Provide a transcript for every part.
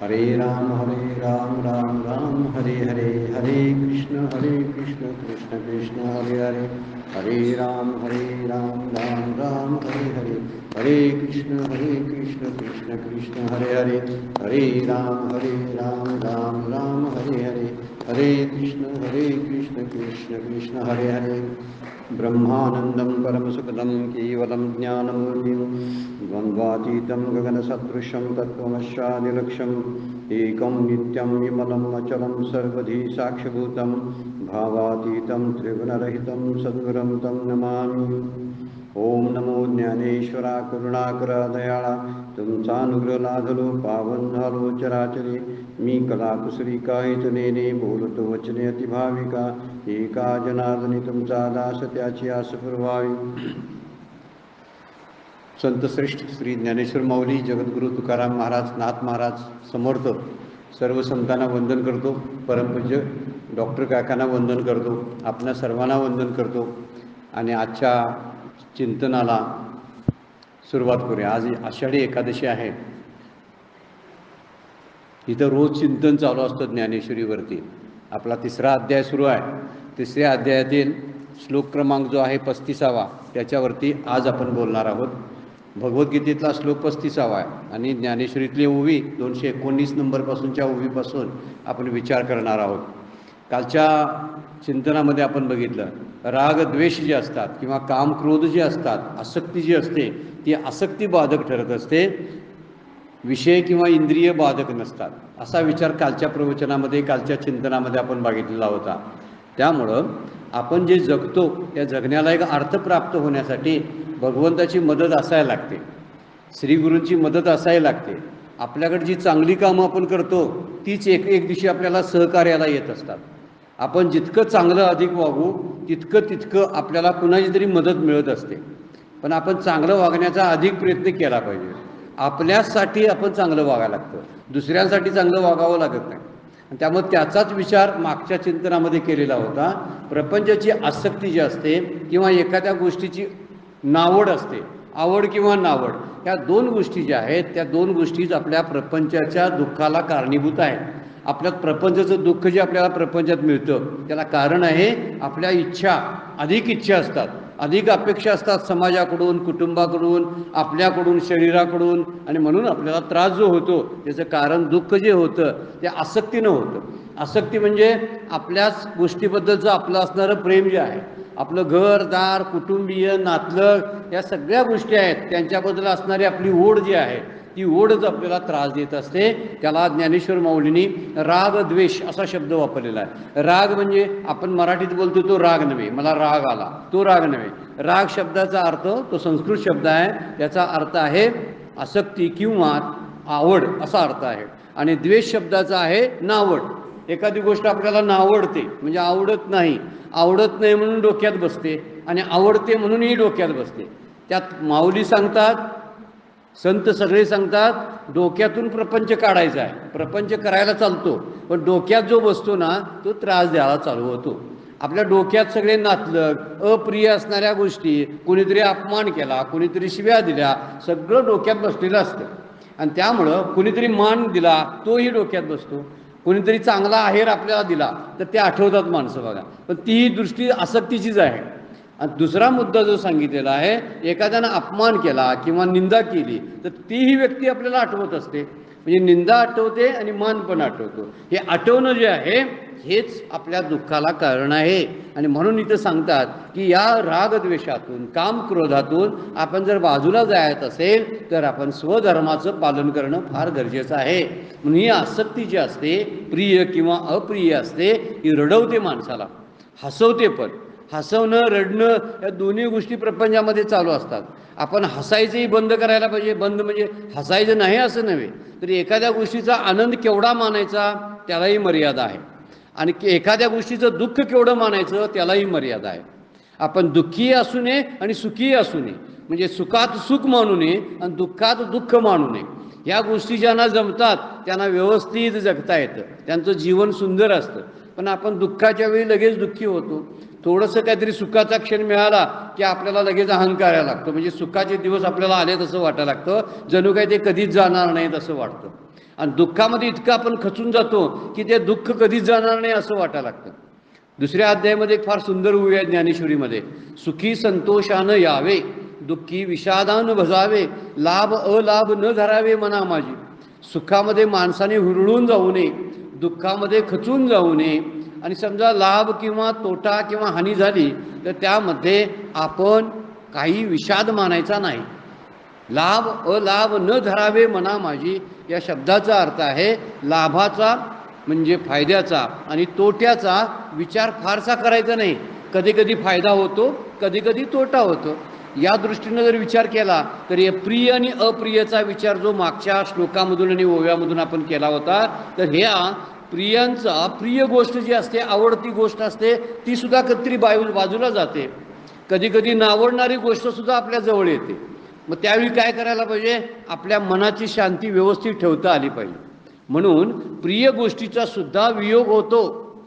हरे राम राम राम हरे हरे, हरे कृष्ण कृष्ण कृष्ण हरे हरे, हरे राम राम हरे हरे, हरे कृष्ण कृष्ण कृष्ण हरे हरे, हरे राम राम हरे हरे, हरे कृष्ण कृष्ण कृष्ण हरे हरे। ब्रह्मानंदं परमसुखदं केवलं ज्ञानमूर्तिं द्वन्द्वातीतं गगनसदृशं तत्त्वमस्यादिलक्ष्यम् एकं नित्यं विमलं अचलं सर्वधी साक्षिभूतं भावातीतं त्रिगुणरहितं सद्गुरुं तं नमामि। ओम नमो ज्ञानेश्वरा करुणाकरा दयाळा, तुमचा अनुग्रह लाधलो पावन झालो चराचरी, मी कलाकुसरी काय तुनेने बोलतो वचने अतिभाविका, एका जनार्दनी तुमचा दास त्याची आस पुरवावी। संतश्रेष्ठ श्री ज्ञानेश्वर माऊली, जगद्गुरु तुकाराम महाराज, नाथ महाराज समर्थ सर्व संतांना वंदन करतो। परमपूज्य डॉक्टर काकांना वंदन करतो, आपणा सर्वांना वंदन करतो आणि आजच्या चिंतनाला सुरुवात करूया। आज आषाढी एकादशी आहे। इथं रोज चिंतन चालू असतं ज्ञानेश्वरीवरती। आपला 3रा अध्याय सुरू आहे। 3ऱ्या अध्यायातील श्लोक क्रमांक जो आहे 35वा, त्याच्यावरती आज आपण बोलणार आहोत। भगवद्गीतेतला श्लोक 35वा आहे आणि ज्ञानेश्वरीतली ओवी 219 नंबरपासूनच्या ओवीपासून आपण विचार करणार आहोत। कालच्या चिंतनामध्ये आपण बघितलं, राग द्वेष जे असतात किंवा काम क्रोध जे असतात, आसक्ती जी असते ती आसक्ती बाधक ठरत असते, विषय किंवा इंद्रिय बाधक नसतात, असा विचार कालच्या प्रवचनामध्ये कालच्या चिंतनामध्ये आपण बघितलेला होता। त्यामुळं आपण जे जगतो त्या जगण्याला एक अर्थ प्राप्त होण्यासाठी भगवंताची मदत असायला लागते, श्रीगुरूंची मदत असायला लागते। आपल्याकडे जी चांगली कामं आपण करतो तीच एक दिवशी आपल्याला सहकार्याला येत असतात। आपण जितकं चांगलं अधिक वागू तितकं आपल्याला कुणाची तरी मदत मिळत असते। पण आपण चांगलं वागण्याचा अधिक प्रयत्न केला पाहिजे। आपल्यासाठी आपण चांगलं वागायला लागतं, दुसऱ्यांसाठी चांगलं वागावं लागत नाही। आणि त्यामुळे त्याचाच विचार मागच्या चिंतनामध्ये केलेला होता। प्रपंचाची आसक्ती जी असते किंवा एखाद्या गोष्टीची नावड असते, आवड किंवा नावड, ह्या दोन गोष्टी ज्या आहेत त्या दोन गोष्टीच आपल्या प्रपंचाच्या दुःखाला कारणीभूत आहेत। आपल्या प्रपंचाचं दुःख जे आपल्याला प्रपंचात मिळतं त्याला कारण आहे आपल्या इच्छा, अधिक इच्छा असतात, अधिक अपेक्षा असतात समाजाकडून, कुटुंबाकडून, आपल्याकडून, शरीराकडून, आणि म्हणून आपल्याला त्रास जो होतो त्याचं कारण दुःख जे होतं ते आसक्तीनं होतं। आसक्ती म्हणजे आपल्याच गोष्टीबद्दलचं आपलं असणारं प्रेम जे आहे, आपलं घरदार, कुटुंबीय, नातलग, या सगळ्या गोष्टी आहेत त्यांच्याबद्दल असणारी आपली ओढ जी आहे ती ओढच आपल्याला त्रास देत असते। त्याला ज्ञानेश्वर माऊलींनी राग द्वेष असा शब्द वापरलेला आहे। राग म्हणजे आपण मराठीत बोलतो तो राग नव्हे, मला राग आला, तो राग नव्हे। राग शब्दाचा अर्थ तो संस्कृत शब्द आहे, त्याचा अर्थ आहे आसक्ती किंवा आवड असा अर्थ आहे। आणि द्वेष शब्दाचा आहे नावड। एखादी गोष्ट आपल्याला नावडते म्हणजे आवडत नाही, आवडत नाही म्हणून डोक्यात बसते आणि आवडते म्हणूनही डोक्यात बसते। त्यात माऊली सांगतात, संत सगळे सांगतात, डोक्यातून प्रपंच काढायचा आहे, प्रपंच करायला चालतो, पण डोक्यात जो बसतो ना तो त्रास द्यायला चालू होतो। आपल्या डोक्यात सगळे नातलग, अप्रिय असणाऱ्या गोष्टी, कुणीतरी अपमान केला, कुणीतरी शिव्या दिल्या, सगळं डोक्यात बसलेलं असतं। आणि त्यामुळं कुणीतरी मान दिला तोही डोक्यात बसतो, कुणीतरी चांगला आहेर आपल्याला दिला तर ते आठवतात माणसं बघा, पण तीही दृष्टी आसक्तीचीच आहे। आणि दुसरा मुद्दा जो सांगितलेला आहे, एखाद्यानं अपमान केला किंवा निंदा केली तर तीही व्यक्ती आपल्याला आठवत असते, म्हणजे निंदा आठवते आणि मान पण आठवतो। हे आठवणं जे आहे हेच आपल्या दुःखाला कारण आहे। आणि म्हणून इथं सांगतात की या रागद्वेषातून, काम क्रोधातून आपण जर बाजूला जायचं असेल तर आपण स्वधर्माचं पालन करणं फार गरजेचं आहे। म्हणून ही आसक्ती जी असते, प्रिय किंवा अप्रिय असते, ही रडवते माणसाला, हसवते पण। हसवणं, रडणं या दोन्ही गोष्टी प्रपंचामध्ये चालू असतात। आपण हसायचंही बंद करायला पाहिजे, बंद म्हणजे हसायचं नाही असं नव्हे, तर एखाद्या गोष्टीचा आनंद केवढा मानायचा त्यालाही मर्यादा आहे, आणि एखाद्या गोष्टीचं दुःख केवढं मानायचं त्यालाही मर्यादा आहे। आपण दुःखी असू नये आणि सुखी असू नये, म्हणजे सुखात सुख मानू नये आणि दुःखात दुःख मानू नये। या गोष्टी ज्यांना जमतात त्यांना व्यवस्थित जगता येतं, त्यांचं जीवन सुंदर असतं। पण आपण दुःखाच्या वेळी लगेच दुःखी होतो, थोडंसं काहीतरी सुखाचा क्षण मिळाला की आपल्याला लगेच अहंकार यायला लागतो, म्हणजे सुखाचे दिवस आपल्याला आले तसं वाटायला लागतं, जणू काही ते कधीच जाणार नाहीत असं वाटतं। आणि दुःखामध्ये इतकं आपण खचून जातो की ते दुःख कधीच जाणार नाही असं वाटायला लागतं. दुसऱ्या अध्यायामध्ये एक फार सुंदर ओवी आहे ज्ञानेश्वरीमध्ये, सुखी संतोषानं यावे, दुःखी विषादानं भजावे, लाभ अलाभ न धरावे मना माझी. सुखामध्ये माणसाने हुरळून जाऊ नये, दुःखामध्ये खचून जाऊ नये, आणि समजा लाभ किंवा तोटा किंवा हानी झाली तर त्यामध्ये आपण काही विषाद मानायचा नाही. लाभ अलाभ न धरावे मना माझी या शब्दाचा अर्थ आहे लाभाचा म्हणजे फायद्याचा आणि तोट्याचा विचार फारसा करायचा नाही. कधी कधी फायदा होतो, कधी कधी तोटा होतो. या दृष्टीनं जर विचार केला तर हे प्रिय आणि अप्रियचा विचार जो मागच्या श्लोकामधून आणि ओव्यामधून आपण केला होता, तर ह्या प्रियांचा प्रिय गोष्ट जी असते, आवडती गोष्ट असते, ती सुद्धा कधीतरी बाजूला जाते. कधी कधी नावडणारी गोष्ट सुद्धा आपल्या जवळ येते. मग त्यावेळी काय करायला पाहिजे, आपल्या मनाची शांती व्यवस्थित ठेवता आली पाहिजे. म्हणून प्रिय गोष्टीचा सुद्धा वियोग होतो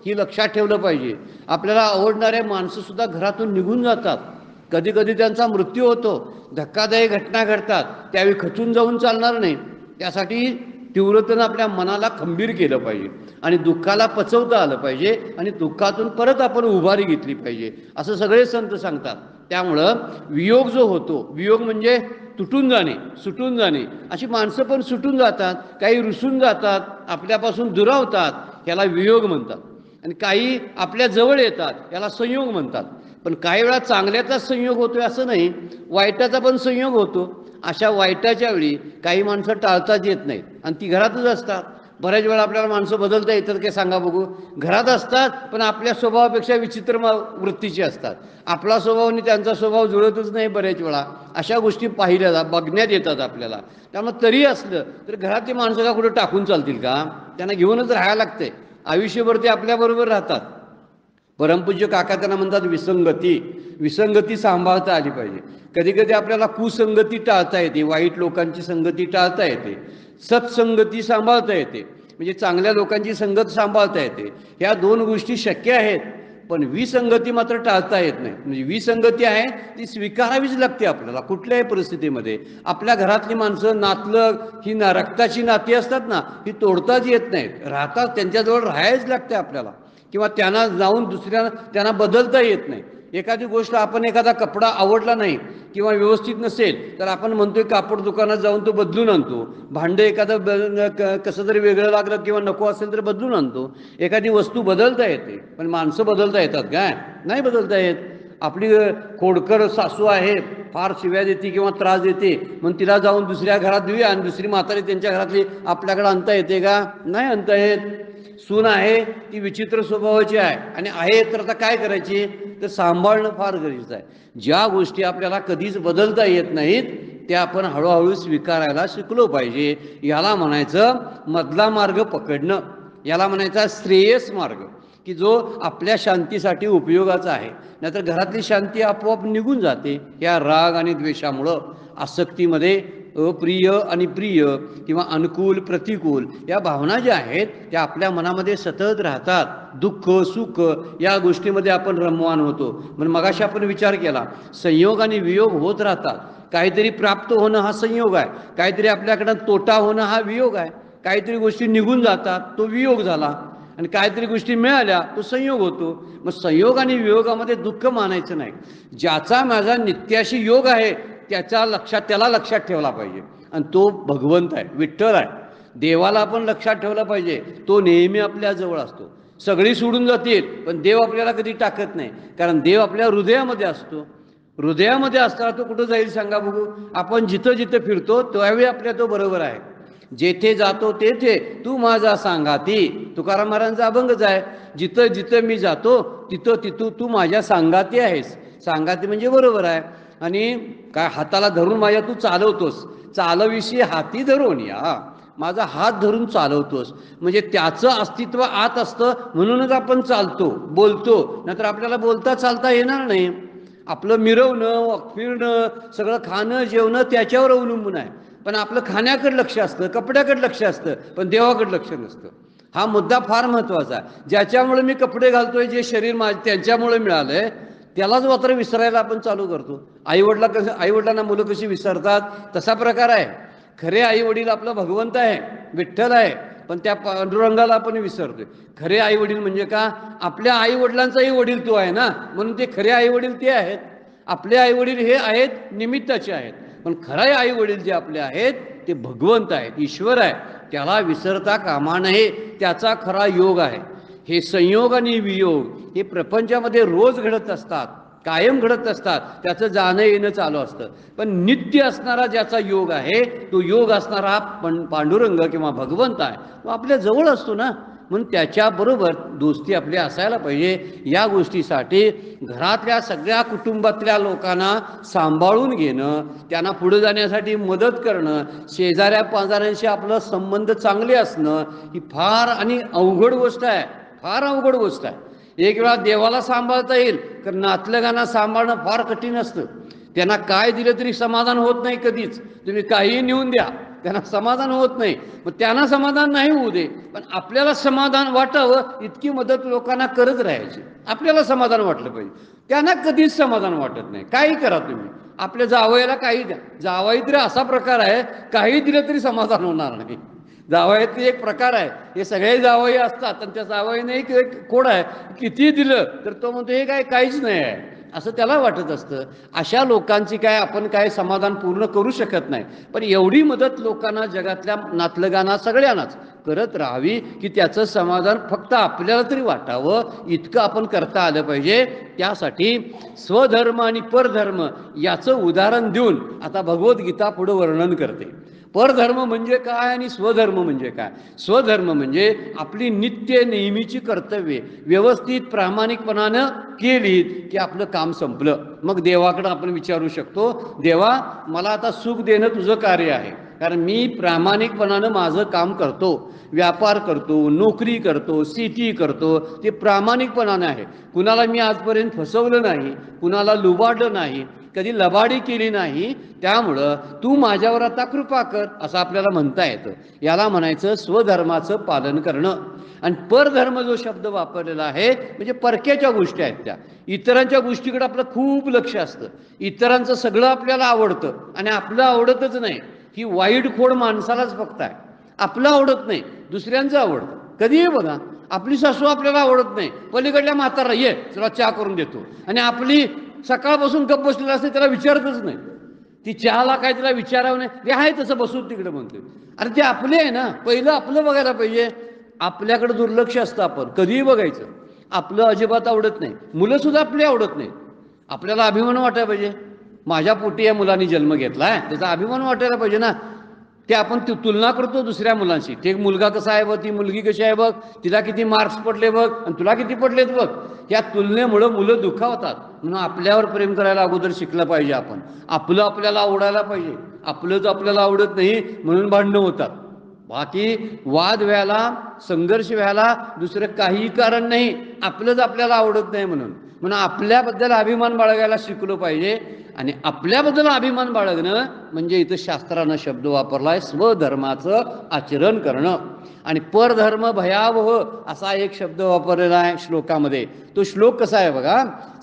ही लक्षात ठेवलं पाहिजे. आपल्याला आवडणारे माणसं सुद्धा घरातून निघून जातात, कधी कधी त्यांचा मृत्यू होतो, धक्कादायक घटना घडतात. त्यावेळी खचून जाऊन चालणार नाही. त्यासाठी तीव्रतेनं आपल्या मनाला खंबीर केलं पाहिजे आणि दुःखाला पचवता आलं पाहिजे आणि दुःखातून परत आपण उभारी घेतली पाहिजे असं सगळे संत सांगतात. त्यामुळं वियोग जो होतो, वियोग म्हणजे तुटून जाणे, सुटून जाणे. अशी माणसं पण सुटून जातात, काही रुसून जातात, आपल्यापासून दुरावतात, याला वियोग म्हणतात. आणि काही आपल्या जवळ येतात, याला संयोग म्हणतात. पण काही वेळा चांगल्याचाच संयोग होतोय असं नाही, वाईटाचा पण संयोग होतो. अशा वाईटाच्या वेळी काही माणसं टाळताच येत नाहीत आणि ती घरातच असतात. बऱ्याच वेळा आपल्याला माणसं बदलता येतात काय सांगा बघू. घरात असतात पण आपल्या स्वभावापेक्षा विचित्र वृत्तीची असतात. आपला स्वभाव आणि त्यांचा स्वभाव जुळतच नाही बऱ्याच वेळा. अशा गोष्टी पाहिल्या बघण्यात येतात आपल्याला. त्यामुळे तरी असलं तर घरातली माणसं का कुठं टाकून चालतील का, त्यांना घेऊनच राहायला लागते. आयुष्यभर ते आपल्याबरोबर राहतात. परमपूज्य काका त्यांना म्हणतात विसंगती. विसंगती सांभाळता आली पाहिजे. कधी कधी आपल्याला कुसंगती टाळता येते, वाईट लोकांची संगती टाळता येते, सत्संगती सांभाळता येते, म्हणजे चांगल्या लोकांची संगत सांभाळता येते. ह्या दोन गोष्टी शक्य आहेत. पण विसंगती मात्र टाळता येत नाही. म्हणजे विसंगती आहे ती स्वीकारावीच लागते आपल्याला कुठल्याही परिस्थितीमध्ये. आपल्या घरातली माणसं नातलं ही रक्ताची नाती असतात ना, ही तोडताच येत नाहीत, राहतात, त्यांच्याजवळ राहायच लागते आपल्याला. किंवा त्यांना जाऊन त्यांना बदलता येत नाही. एखादी गोष्ट आपण एखादा कपडा आवडला नाही किंवा व्यवस्थित नसेल तर आपण म्हणतोय कापड दुकानात जाऊन तो बदलून आणतो. भांडं एखादं कसं जरी वेगळं लागलं किंवा नको असेल तर बदलून आणतो. एखादी वस्तू बदलता येते, पण माणसं बदलता येतात काय? नाही बदलता येत. आपली खोडकर सासू आहे, फार शिव्या देते किंवा त्रास देते, मग तिला जाऊन दुसऱ्या घरात देऊया आणि दुसरी म्हातारी त्यांच्या घरातली आपल्याकडे आणता येते का? नाही आणता येत. सून आहे ती विचित्र स्वभावाची आहे आणि आहे तर आता काय करायची, तर सांभाळणं फार गरजेचं आहे. ज्या गोष्टी आपल्याला कधीच बदलता येत नाहीत त्या आपण हळूहळू स्वीकारायला शिकलो पाहिजे. याला म्हणायचं मधला मार्ग पकडणं, याला म्हणायचा श्रेयस मार्ग, की जो आपल्या शांतीसाठी उपयोगाचा आहे. नाहीतर घरातली शांती आपोआप निघून जाते या राग आणि द्वेषामुळं. आसक्तीमध्ये अप्रिय आणि प्रिय किंवा अनुकूल प्रतिकूल या भावना ज्या आहेत त्या आपल्या मनामध्ये सतत राहतात. दुःख सुख या गोष्टीमध्ये आपण रममाण होतो. म्हणून मगाशी आपण विचार केला, संयोग आणि वियोग होत राहतात. काहीतरी प्राप्त होणं हा संयोग आहे, काहीतरी आपल्याकडं तोटा होणं हा वियोग आहे. काहीतरी गोष्टी निघून जातात तो वियोग झाला आणि काहीतरी गोष्टी मिळाल्या तो संयोग होतो. मग संयोग आणि वियोगामध्ये दुःख मानायचं नाही. ज्याचा माझा नित्याशी योग आहे त्याला लक्षात ठेवला पाहिजे आणि तो भगवंत आहे, विठ्ठल आहे. देवाला आपण लक्षात ठेवला पाहिजे, तो नेहमी आपल्या जवळ असतो. सगळी सोडून जातील पण देव आपल्याला कधी टाकत नाही, कारण देव आपल्या हृदयामध्ये असतो. हृदयामध्ये असताना तो कुठं जाईल सांगा बघू. आपण जिथं जिथं फिरतो त्यावेळी आपल्या तो बरोबर आहे. जेथे जातो तेथे तू माझा सांगाती, तुकाराम महाराजांचा अभंगच आहे. जिथं जिथं मी जातो तिथं तिथं तू माझ्या सांगाती आहेस. सांगाती म्हणजे बरोबर आहे. आणि काय हाताला धरून माझ्या तू चालवतोस, चालविषयी हाती धरून या, माझा हात धरून चालवतोस. म्हणजे त्याचं अस्तित्व आत असतं म्हणूनच आपण चालतो बोलतो, नाहीतर आपल्याला बोलता चालता येणार नाही. आपलं मिरवणं फिरणं सगळं खाणं जेवणं त्याच्यावर अवलंबून आहे. पण आपलं खाण्याकडे लक्ष असतं, कपड्याकडे लक्ष असतं, पण देवाकडे लक्ष नसतं. हा मुद्दा फार महत्त्वाचा आहे. ज्याच्यामुळे मी कपडे घालतोय, जे शरीर त्यांच्यामुळे मिळालंय त्यालाच मात्र विसरायला आपण चालू करतो. आईवडिलांना मुलं कशी विसरतात तसा प्रकार आहे. खरे आई वडील आपला भगवंत आहे. विठ्ठल आहे, पण त्या पांडुरंगाला आपण विसरतोय. खरे आई वडील म्हणजे का? आपल्या आई वडिलांचाही वडील तो आहे ना, म्हणून ते खरे आई वडील ते आहेत. आपले आई वडील हे आहेत निमित्ताचे आहेत, पण खरे आई वडील जे आपले आहेत ते भगवंत आहेत, ईश्वर आहे. त्याला विसरता कामा नये. त्याचा खरा योग आहे. हे संयोग आणि वियोग हे प्रपंचामध्ये रोज घडत असतात, कायम घडत असतात. त्याचं जाणं येणं चालू असतं. पण नित्य असणारा ज्याचा योग आहे, तो योग असणारा पांडुरंग किंवा भगवंत आहे, तो आपल्या जवळ असतो ना. म्हणून त्याच्याबरोबर दोस्ती आपली असायला पाहिजे. या गोष्टीसाठी घरातल्या सगळ्या कुटुंबातल्या लोकांना सांभाळून घेणं, त्यांना पुढे जाण्यासाठी मदत करणं, शेजाऱ्या पाजाऱ्यांशी आपलं संबंध चांगले असणं ही फार आणि अवघड गोष्ट आहे. फार अवघड गोष्ट आहे. एक वेळा देवाला सांभाळता येईल, तर नातलगांना सांभाळणं फार कठीण असतं. त्यांना काय दिलं तरी समाधान होत नाही कधीच. तुम्ही काहीही नेऊन द्या, त्यांना समाधान होत नाही. मग त्यांना समाधान नाही होऊ दे, पण आपल्याला समाधान वाटावं इतकी मदत लोकांना करत राहायची. आपल्याला समाधान वाटलं पाहिजे. त्यांना कधीच समाधान वाटत नाही. काही करा तुम्ही, आपल्या जावयाला काही द्या. जावई तरी असा प्रकार आहे, काही दिलं तरी समाधान होणार नाही. जावयाचे एक प्रकार आहे. हे सगळे जावई असतात आणि त्या जावईने एक कोड आहे, किती दिलं तर तो म्हणतो हे काय काहीच नाही आहे, असं त्याला वाटत असतं. अशा लोकांची काय आपण काय समाधान पूर्ण करू शकत नाही. पण एवढी मदत लोकांना, जगातल्या नातलगांना, सगळ्यांनाच करत राहावी की त्याचं समाधान फक्त आपल्याला तरी वाटावं इतकं आपण करता आलं पाहिजे. त्यासाठी स्वधर्म आणि परधर्म याचं उदाहरण देऊन आता भगवद्गीता पुढं वर्णन करते. परधर्म म्हणजे काय आणि स्वधर्म म्हणजे काय? स्वधर्म म्हणजे आपली नित्य नेहमीची कर्तव्ये व्यवस्थित प्रामाणिकपणानं केली की आपलं काम संपलं. मग देवाकडं आपण विचारू शकतो, देवा मला आता सुख देणं तुझं कार्य आहे, कारण मी प्रामाणिकपणानं माझं काम करतो, व्यापार करतो, नोकरी करतो, शेती करतो, ते प्रामाणिकपणानं आहे. कुणाला मी आजपर्यंत फसवलं नाही, कुणाला लुबाडलं नाही, कधी लबाडी केली नाही. त्यामुळं तू माझ्यावर आता कृपा कर असं आपल्याला म्हणता येतं. याला म्हणायचं स्वधर्माचं पालन करणं. आणि परधर्म जो शब्द वापरलेला आहे म्हणजे परक्याच्या गोष्टी आहेत त्या. इतरांच्या गोष्टीकडे आपलं खूप लक्ष असतं. इतरांचं सगळं आपल्याला आवडतं आणि आपलं आवडतच नाही. ही वाईट खोड माणसालाच फक्त आहे. आपलं आवडत नाही, दुसऱ्यांचं आवडतं. कधीही बघा, आपली सासू आपल्याला आवडत नाही, पलीकडल्या म्हातारा ये चला चहा करून देतो, आणि आपली सकाळपासून गप्प बसलेला असते, त्याला विचारतच नाही. ती चहाला काय तिला विचारावं नाही, ते आहे तसं बसून तिकडे म्हणते. अरे ते आपले आहे ना, पहिलं आपलं बघायला पाहिजे. आपल्याकडे दुर्लक्ष असतं. आपण कधीही बघायचं, आपलं अजिबात आवडत नाही, मुलं सुद्धा आपली आवडत नाही. आपल्याला अभिमान वाटायला पाहिजे, माझ्या पोटी या मुलांनी जन्म घेतला आहे, त्याचा अभिमान वाटायला पाहिजे ना. ते आपण तुलना करतो दुसऱ्या मुलांशी, ते मुलगा कसा आहे बघ, ती मुलगी कशी आहे बघ, तिला किती मार्क्स पडले बघ आणि तुला किती पडलेत बघ. या तुलनेमुळं मुलं दुखावतात. म्हणून आपल्यावर प्रेम करायला अगोदर शिकलं पाहिजे. आपण आपलं आपल्याला आवडायला पाहिजे. आपलंच आपल्याला आवडत नाही म्हणून भांडणं होतात. बाकी वाद व्हायला, संघर्ष व्हायला दुसरं काही कारण नाही, आपलंच आपल्याला आवडत नाही म्हणून. म्हणून आपल्याबद्दल अभिमान बाळगायला शिकलो पाहिजे. आणि आपल्याबद्दल अभिमान बाळगणं म्हणजे इथं शास्त्रानं शब्द वापरलाय स्वधर्माचं आचरण करणं. आणि परधर्म भयावह असा एक शब्द वापरलेला आहे श्लोकामध्ये. तो श्लोक कसा आहे बघा,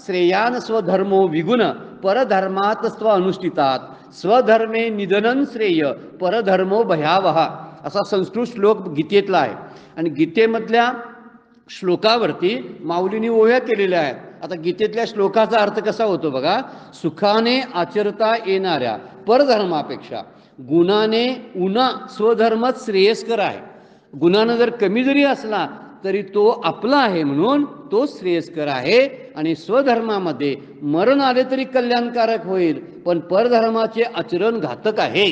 श्रेयान स्वधर्मो विगुण परधर्मात स्व अनुष्ठितात स्वधर्मे निधनं श्रेय परधर्मो भयावह असा संस्कृत श्लोक गीतेतला आहे. आणि गीतेमधल्या श्लोकावरती माऊलींनी ओव्या केलेल्या आहेत. आता गीतेतल्या श्लोकाचा अर्थ कसा होतो बघा, सुखाने आचरता येणाऱ्या परधर्मापेक्षा गुणाने उन्हा स्वधर्मच श्रेयस्कर आहे. गुणानं जर कमी जरी असला तरी तो आपला आहे म्हणून तो श्रेयस्कर आहे. आणि स्वधर्मामध्ये मरण आले तरी कल्याणकारक होईल, पण परधर्माचे आचरण घातक आहे.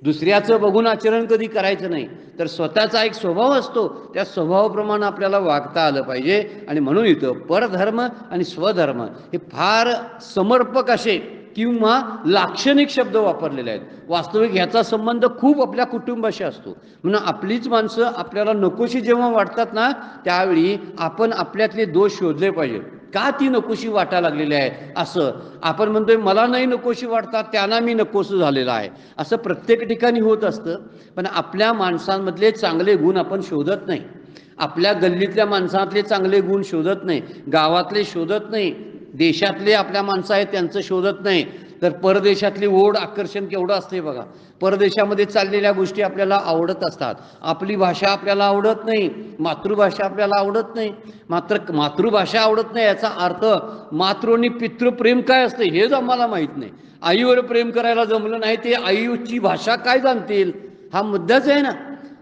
दुसऱ्याचं बघून आचरण कधी करायचं नाही, तर स्वतःचा एक स्वभाव असतो, त्या स्वभावाप्रमाणे आपल्याला वागता आलं पाहिजे. आणि म्हणून इथं परधर्म आणि स्वधर्म हे फार समर्पक असे किंवा लाक्षणिक शब्द वापरलेले आहेत. वास्तविक ह्याचा संबंध खूप आपल्या कुटुंबाशी असतो. म्हणून आपलीच माणसं आपल्याला नकोशी जेव्हा वाटतात ना, त्यावेळी आपण आपल्यातले दोष शोधले पाहिजे. का ती नकोशी वाटायला लागलेली आहे, असं आपण म्हणतोय मला नाही नकोशी वाटतात, त्यांना मी नकोसं झालेला आहे, असं प्रत्येक ठिकाणी होत असतं. पण आपल्या माणसांमधले चांगले गुण आपण शोधत नाही. आपल्या गल्लीतल्या माणसातले चांगले गुण शोधत नाही, गावातले शोधत नाही, देशातले आपल्या माणसं आहेत त्यांचं शोधत नाही. तर परदेशातली ओढ आकर्षण केवढं असते बघा. परदेशामध्ये चाललेल्या गोष्टी आपल्याला आवडत असतात. आपली भाषा आपल्याला आवडत नाही, मातृभाषा आपल्याला आवडत नाही. मात्र मातृभाषा आवडत नाही याचा अर्थ मातृ आणि पितृप्रेम काय असते हेच आम्हाला माहीत नाही. आईवर प्रेम करायला जमलं नाही ते आईची भाषा काय जाणतील, हा मुद्दाच आहे ना.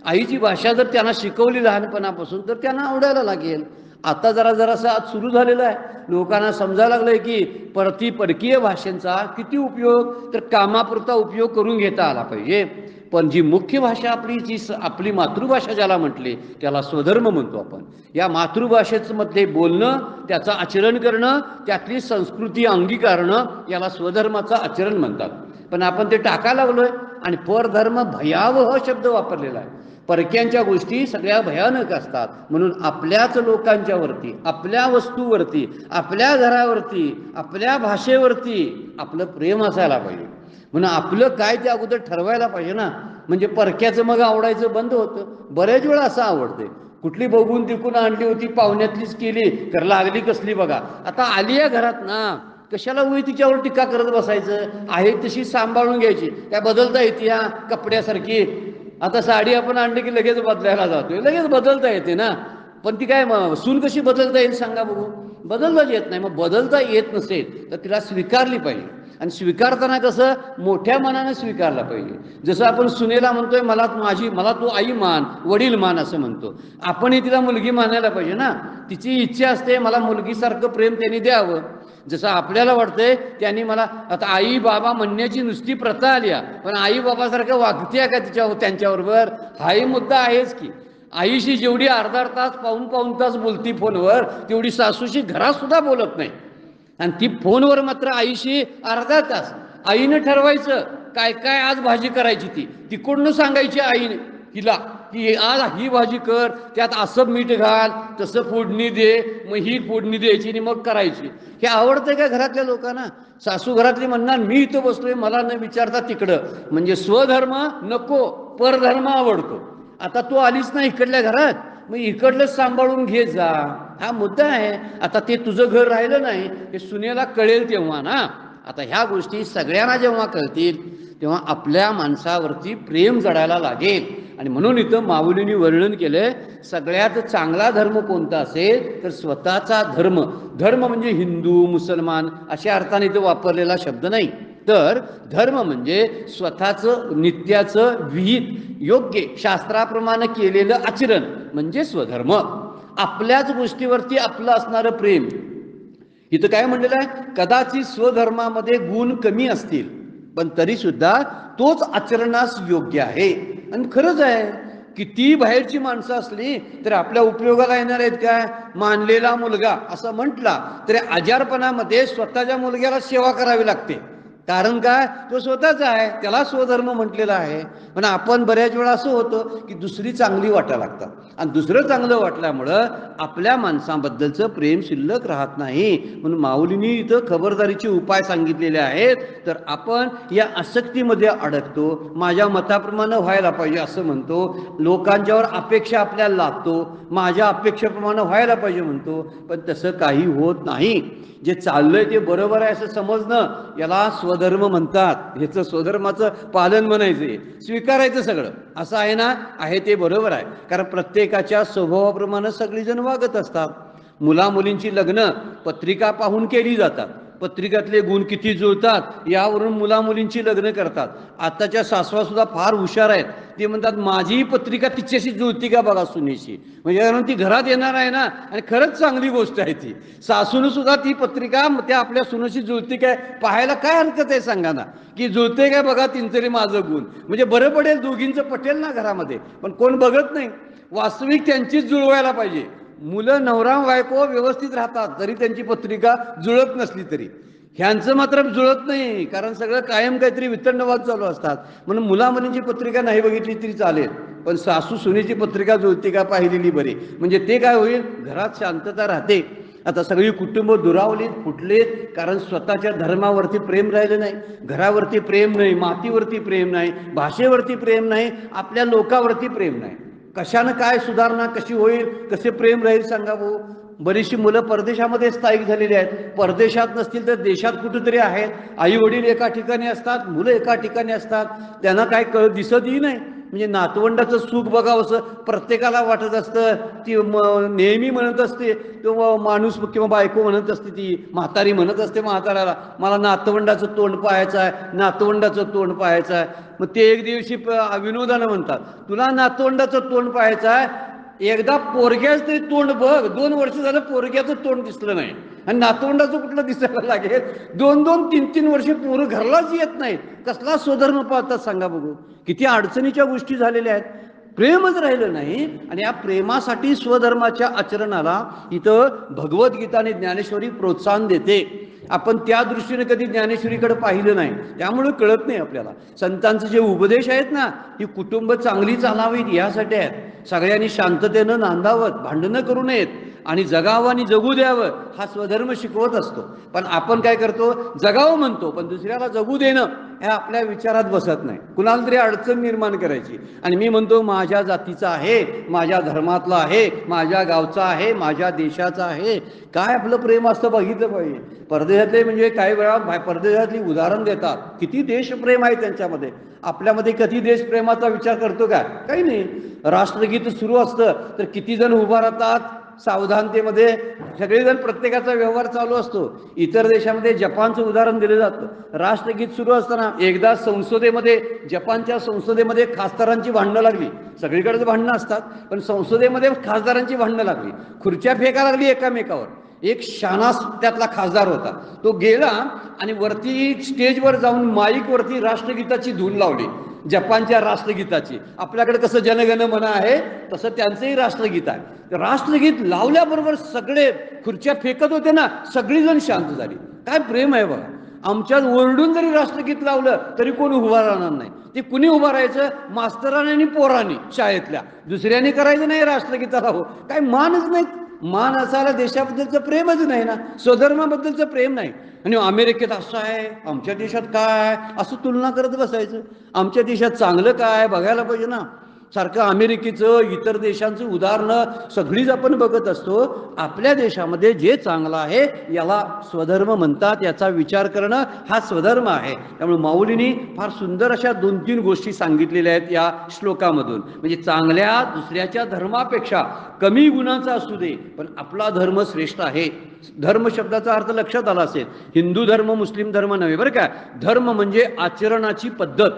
आईची भाषा जर त्यांना शिकवली लहानपणापासून तर त्यांना आवडायला लागेल. आता जरासं आज सुरू झालेलं आहे, लोकांना समजायला लागलंय की परकीय भाषांचा किती उपयोग, तर कामापुरता उपयोग करून घेता आला पाहिजे. पण जी मुख्य भाषा आपली मातृभाषा ज्याला म्हटली त्याला स्वधर्म म्हणतो आपण. या मातृभाषेचं मध्ये बोलणं, त्याचं आचरण करणं, त्यातली संस्कृती अंगीकारणं याला स्वधर्माचं आचरण म्हणतात. पण आपण ते टाकायला लागलोय आणि परधर्म भयावह शब्द वापरलेला आहे. परक्यांच्या गोष्टी सगळ्या भयानक असतात. म्हणून आपल्याच लोकांच्यावरती, आपल्या वस्तूवरती, आपल्या घरावरती, आपल्या भाषेवरती आपलं प्रेम असायला पाहिजे. म्हणून आपलं काय ते अगोदर ठरवायला पाहिजे ना. म्हणजे परक्याचं मग आवडायचं बंद होतं. बऱ्याच वेळा असं आवडते, कुठली बघून तिकून आणली होती पाहुण्यातलीच केली तर लागली कसली बघा. आता आली या घरात ना, कशाला उई तिच्यावर टीका करत बसायचं. आहे तशी सांभाळून घ्यायची. त्या बदलता येते या कपड्यासारखी. आता साडी आपण आणली की लगेच बदलायला जातोय, लगेच बदलता येते ना. पण ती काय सून कशी बदलता येईल सांगा बघू. बदलताच येत नाही. मग बदलता येत नसेल तर तिला स्वीकारली पाहिजे. आणि स्वीकारताना कसं मोठ्या मनाने स्वीकारला पाहिजे. जसं आपण सुनेला म्हणतोय मला तू आई मान, वडील मान असं म्हणतो. आपणही तिला मुलगी मानायला पाहिजे ना. तिची इच्छा असते मला मुलगीसारखं प्रेम त्यांनी द्यावं. जसं आपल्याला वाटतंय त्यांनी मला, आता आई बाबा म्हणण्याची नुसती प्रथा आली आहे, पण आई बाबासारखं वागते का त्यांच्याबरोबर, हाही मुद्दा आहेच की. आईशी जेवढी अर्धा तास पाऊण तास बोलती फोनवर, तेवढी सासूशी घरात सुद्धा बोलत नाही. आणि ती फोनवर मात्र आईशी अर्धा तास. आईनं ठरवायचं काय काय आज भाजी करायची, तिकडून सांगायची आईने हिला की आज ही भाजी कर, त्यात असं मीठ घाल, तसं फोडणी दे, मग ही फोडणी द्यायची आणि मग करायची. हे आवडतंय का घरातल्या लोकांना? सासू घरातली म्हणणार मी इथं बसलोय, मला न विचारता तिकडं. म्हणजे स्वधर्म नको, परधर्म आवडतो. आता तू आलीच ना इकडल्या घरात, मग इकडलंच सांभाळून घे जा, हा मुद्दा आहे. आता ते तुझं घर राहिलं नाही हे सुनेला कळेल तेव्हा ना. आता ह्या गोष्टी सगळ्यांना जेव्हा कळतील तेव्हा आपल्या माणसावरती प्रेम जडायला लागेल. आणि म्हणून इथं माऊलींनी वर्णन केलंय, सगळ्यात चांगला धर्म कोणता असेल तर स्वतःचा धर्म. धर्म म्हणजे हिंदू मुसलमान अशा अर्थाने इथं वापरलेला शब्द नाही, तर धर्म म्हणजे स्वतःचं नित्याचं विहित योग्य शास्त्राप्रमाणे केलेलं आचरण म्हणजे स्वधर्म. आपल्याच गोष्टीवरती आपलं असणारं प्रेम. इथं काय म्हणलेलं आहे, कदाचित स्वधर्मामध्ये गुण कमी असतील पण तरी सुद्धा तोच आचरणास योग्य आहे. आणि खरंच आहे, किती बाहेरची माणसं असली तर आपल्या उपयोगाला येणार आहेत काय. मानलेला मुलगा असं म्हटला तरी आजारपणामध्ये स्वतःच्या मुलग्याला सेवा करावी लागते. कारण काय, तो स्वतःचा आहे, त्याला स्वधर्म म्हटलेला आहे. पण आपण बऱ्याच वेळा असं होतं की दुसरी चांगली वाटायला लागतात आणि दुसरं चांगलं वाटल्यामुळं आपल्या माणसांबद्दलचं प्रेम शिल्लक राहत नाही. म्हणून माऊलींनी इथं खबरदारीचे उपाय सांगितलेले आहेत. तर आपण या आसक्तीमध्ये अडकतो, माझ्या मताप्रमाणे व्हायला पाहिजे असं म्हणतो, लोकांच्यावर अपेक्षा आपल्याला लागतो, माझ्या अपेक्षेप्रमाणे व्हायला पाहिजे म्हणतो. पण तसं काही होत नाही. जे चाललंय ते बरोबर आहे असं समजणं याला स्वधर्म म्हणतात. ह्याचं स्वधर्माचं पालन म्हणायचं, स्वीकारायचं सगळं असं आहे ना, आहे ते बरोबर आहे. कारण प्रत्येकाच्या स्वभावाप्रमाणे सगळीजण वागत असतात. मुलामुलींची लग्न पत्रिका पाहून केली जातात, पत्रिकातले गुण किती जुळतात यावरून मुलामुलींची लग्न करतात. आताच्या सासवा सुद्धा फार हुशार आहेत, ते म्हणतात माझी पत्रिका तिच्याशी जुळती का बघा सुनेशी, म्हणजे ती घरात येणार आहे ना. आणि खरंच चांगली गोष्ट आहे ती. सासून सुद्धा ती पत्रिका त्या आपल्या सुनेशी जुळती काय पाहायला काय हरकत आहे सांगा ना, की जुळते काय बघा तिंचरी माझं गुण, म्हणजे बरं पडेल, दोघींचं पटेल ना घरामध्ये. पण कोण बघत नाही, वास्तविक त्यांचीच जुळवायला पाहिजे. मुलं नवरा बायको व्यवस्थित राहतात तरी त्यांची पत्रिका जुळत नसली तरी, ह्यांचं मात्र जुळत नाही. कारण सगळं कायम काहीतरी वितंडवाद चालू असतात. म्हणून मुलामुलींची पत्रिका नाही बघितली तरी चालेल, पण सासू सुनेची पत्रिका जुळते का पाहिलेली बरी. म्हणजे ते काय होईल, घरात शांतता राहते. आता सगळी कुटुंब दुरावलीत, फुटलेत, कारण स्वतःच्या धर्मावरती प्रेम राहिलं नाही, घरावरती प्रेम नाही, मातीवरती प्रेम नाही, भाषेवरती प्रेम नाही, आपल्या लोकावरती प्रेम नाही. कशानं काय सुधारणा कशी होईल, कसे प्रेम राहील सांगा भाऊ. बरीचशी मुलं परदेशामध्ये स्थायिक झालेली आहेत. परदेशात नसतील तर देशात कुठेतरी आहेत. आई वडील एका ठिकाणी असतात, मुलं एका ठिकाणी असतात, त्यांना काय दिसतही नाही. म्हणजे नातवंडाचं सुख बघावं असं प्रत्येकाला वाटत असतं. ती नेहमी म्हणत असते, तो माणूस किंवा बायको म्हणत असते, ती म्हातारी म्हणत असते म्हाताऱ्याला, मला नातवंडाचं तोंड पाहायचं आहे, नातवंडाचं तोंड पाहायचं आहे. मग ते एक दिवशी विनोदानं म्हणतात, तुला नातवंडाचं तोंड पाहायचं आहे, एकदा पोरग्याच तरी तोंड बघ. 2 वर्ष झालं पोरग्याचं तोंड दिसलं नाही आणि नातवंडाचं कुठलं दिसायला लागेल. 2-2, 3-3 वर्ष पोरं घरलाच येत नाहीत. कसला स्वधर्म पाहतात सांगा बघू. किती अडचणीच्या गोष्टी झालेल्या आहेत. प्रेमच राहिलं नाही. आणि या प्रेमासाठी स्वधर्माच्या आचरणाला इथं भगवद्गीता आणि ज्ञानेश्वरी प्रोत्साहन देते. आपण त्या दृष्टीने कधी ज्ञानेश्वरीकडे पाहिलं नाही, त्यामुळे कळत नाही आपल्याला. संतांचे जे उपदेश आहेत ना, ही कुटुंब चांगली चालावीत यासाठी आहेत. सगळ्यांनी शांततेनं नांदावं, भांडणं करू नयेत आणि जगावं आणि जगू द्यावं, हा स्वधर्म शिकवत असतो. पण आपण काय करतो, जगावं म्हणतो, पण दुसऱ्याला जगू देणं हे आपल्या विचारात बसत नाही. कुणाला तरी अडचण निर्माण करायची. आणि मी म्हणतो माझ्या जातीचा आहे, माझ्या धर्मातला आहे, माझ्या गावचा आहे, माझ्या देशाचा आहे. काय आपलं प्रेम असतं बघितलं पाहिजे. परदेशातले म्हणजे काही वेळा परदेशातली उदाहरण देतात, किती देशप्रेम आहे त्यांच्यामध्ये. आपल्यामध्ये कधी देशप्रेमाचा विचार करतो का? काही नाही. राष्ट्रगीत सुरू असतं तर किती जण उभा राहतात सावधानतेमध्ये, सगळेजण, प्रत्येकाचा व्यवहार चालू असतो. इतर देशामध्ये जपानचं उदाहरण दिलं जातं. राष्ट्रगीत सुरू असताना एकदा संसदेमध्ये, जपानच्या संसदेमध्ये खासदारांची भांडणं लागली. सगळीकडेच भांडणं असतात, पण संसदेमध्ये खासदारांची भांडणं लागली. खुर्च्या फेका लागली एकामेकावर. एक शाना त्यातला खासदार होता, तो गेला आणि वरती स्टेजवर जाऊन माईकवरती राष्ट्रगीताची धून लावली, जपानच्या राष्ट्रगीताची. आपल्याकडे कसं जनगण मन आहे तसं त्यांचंही राष्ट्रगीत आहे. राष्ट्रगीत लावल्याबरोबर सगळे खुर्च्या फेकत होते ना, सगळीजण शांत झाली. काय प्रेम आहे बघा. आमच्यात ओरडून जरी राष्ट्रगीत लावलं तरी कोण उभा राहणार नाही. ते कुणी उभं राहायचं? मास्तरांनी आणि पोरांनी शाळेतल्या. दुसऱ्यांनी करायचं नाही राष्ट्रगीताला. हो, काय मानच नाही. मान असायला देशाबद्दलचं प्रेमच नाही ना, स्वधर्माबद्दलचं प्रेम नाही. आणि अमेरिकेत असं आहे, आमच्या देशात काय, असं तुलना करत बसायचं. आमच्या देशात चांगलं काय बघायला पाहिजे ना. सारखं अमेरिकेचं, इतर देशांचं उदाहरणं सगळीच आपण बघत असतो. आपल्या देशामध्ये जे चांगलं आहे याला स्वधर्म म्हणतात. याचा विचार करणं हा स्वधर्म आहे. त्यामुळे माऊलींनी फार सुंदर अशा 2-3 गोष्टी सांगितलेल्या आहेत या श्लोकामधून. म्हणजे चांगल्या दुसऱ्याच्या धर्मापेक्षा कमी गुणाचा असू दे, पण आपला धर्म श्रेष्ठ आहे. धर्म शब्दाचा अर्थ लक्षात आला असेल. हिंदू धर्म, मुस्लिम धर्म नव्हे बरं का. धर्म म्हणजे आचरणाची पद्धत,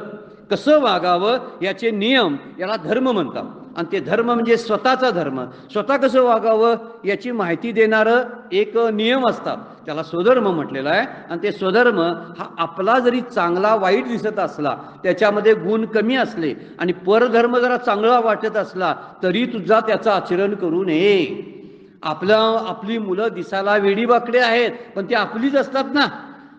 कसं वागावं याचे नियम, याला धर्म म्हणतात. आणि ते धर्म म्हणजे स्वतःचा धर्म, स्वतः कसं वागावं याची माहिती देणारं एक नियम असतात, त्याला स्वधर्म म्हटलेला आहे. आणि ते स्वधर्म हा आपला जरी चांगला वाईट दिसत असला, त्याच्यामध्ये गुण कमी असले आणि परधर्म जरा चांगला वाटत असला तरी तुझा त्याचं आचरण करू नये. आपली मुलं दिसायला वेडीवाकडे आहेत, पण ती आपलीच असतात ना,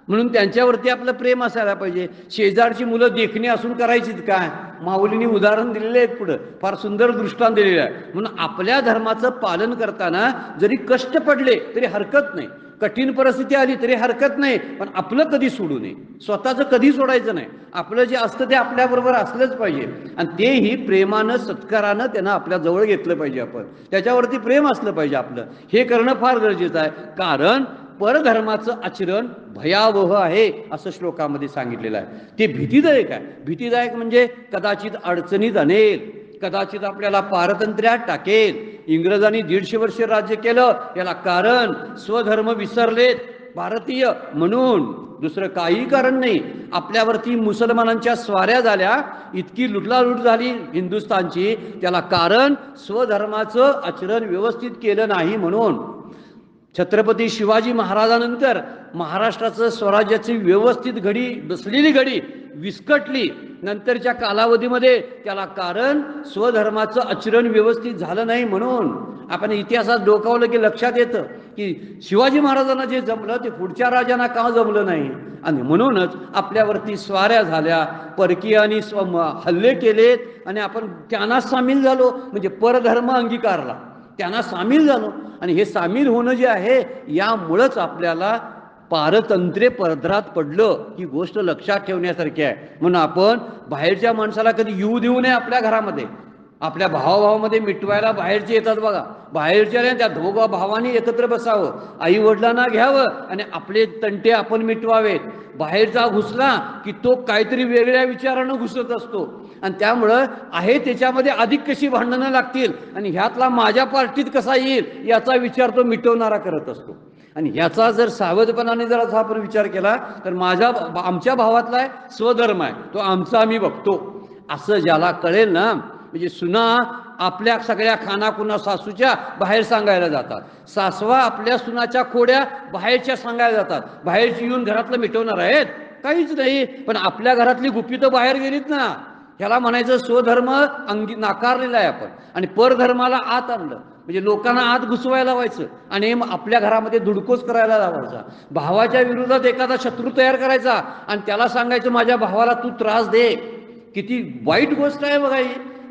म्हणून त्यांच्यावरती आपलं प्रेम असायला पाहिजे. शेजारची मुलं देखणी असून करायचीत काय? माऊलींनी उदाहरण दिलेले आहेत, पुढं फार सुंदर दृष्टांत दिलेलं आहे. म्हणून आपल्या धर्माचं पालन करताना जरी कष्ट पडले तरी हरकत नाही, कठीण परिस्थिती आली तरी हरकत नाही, पण आपलं कधी सोडू नये, स्वतःचं कधी सोडायचं नाही. आपलं जे असतं ते आपल्याबरोबर असलंच पाहिजे. आणि तेही प्रेमानं, सत्कारानं त्यांना आपल्या जवळ घेतलं पाहिजे. आपण त्याच्यावरती प्रेम असलं पाहिजे आपलं. हे करणं फार गरजेचं आहे, कारण परधर्माचं आचरण भयावह आहे असं श्लोकामध्ये सांगितलेलं आहे. ते भीतीदायक आहे. भीतीदायक म्हणजे कदाचित अडचणीत आणेल, कदाचित आपल्याला पारतंत्र्यात टाकेल. इंग्रजांनी 150 वर्ष राज्य केलं, याला कारण स्वधर्म विसरलेत भारतीय म्हणून, दुसरं काही कारण नाही. आपल्यावरती मुसलमानांच्या स्वाऱ्या झाल्या, इतकी लुटलालूट झाली हिंदुस्थानची, त्याला कारण स्वधर्माचं आचरण व्यवस्थित केलं नाही म्हणून. छत्रपती शिवाजी महाराजांनंतर महाराष्ट्राचं स्वराज्याची व्यवस्थित घडी बसलेली घडी विस्कटली. नंतरच्या कालावधीमध्ये त्याला कारण स्वधर्माचं आचरण व्यवस्थित झालं नाही म्हणून. आपण इतिहासात डोकावलं की लक्षात येतं की शिवाजी महाराजांना जे जमलं ते पुढच्या राजांना का जमलं नाही. आणि म्हणूनच आपल्यावरती स्वाऱ्या झाल्या, परकीयांनी हल्ले केलेत आणि आपण त्यांना सामील झालो, म्हणजे परधर्म अंगीकारला, त्यांना सामील झालो. आणि हे सामील होणं जे आहे यामुळंच आपल्याला पारतंत्र्य पदरात पडलं, ही गोष्ट लक्षात ठेवण्यासारखी आहे. म्हणून आपण बाहेरच्या माणसाला कधी येऊ देऊ नये आपल्या घरामध्ये. आपल्या भावाभावामध्ये मिटवायला बाहेरचे येतात बघा, बाहेरच्या त्या दोघा भावांनी एकत्र बसावं, आई वडिलांना घ्यावं आणि आपले तंटे आपण मिटवावेत. बाहेरचा घुसला की तो काहीतरी वेगळ्या विचारानं घुसत असतो आणि त्यामुळं आहे त्याच्यामध्ये अधिक कशी भांडणं लागतील आणि ह्यातला माझ्या पार्टीत कसा येईल याचा विचार तो मिटवणारा करत असतो. आणि ह्याचा जर सावधपणाने जर असा आपण विचार केला तर आमच्या भावातला आहे स्वधर्म आहे, तो आमचा आम्ही बघतो असं ज्याला कळेल ना, म्हणजे सुना आपल्या सगळ्या खानाखुना सासूच्या बाहेर सांगायला जातात, सासवा आपल्या सुनाच्या खोड्या बाहेरच्या सांगायला जातात. बाहेरची येऊन घरातलं मिटवणार आहेत काहीच नाही, पण आपल्या घरातली गुपितं बाहेर गेलीत ना, ह्याला म्हणायचं स्वधर्म नाकारलेला आहे आपण आणि परधर्माला आत आणलं, म्हणजे लोकांना आत घुसवायला लावायचं आणि आपल्या घरामध्ये धुडकोस करायला लावायचा. भावाच्या विरोधात एखादा शत्रू तयार करायचा आणि त्याला सांगायचं माझ्या भावाला तू त्रास दे. किती वाईट गोष्ट आहे बघा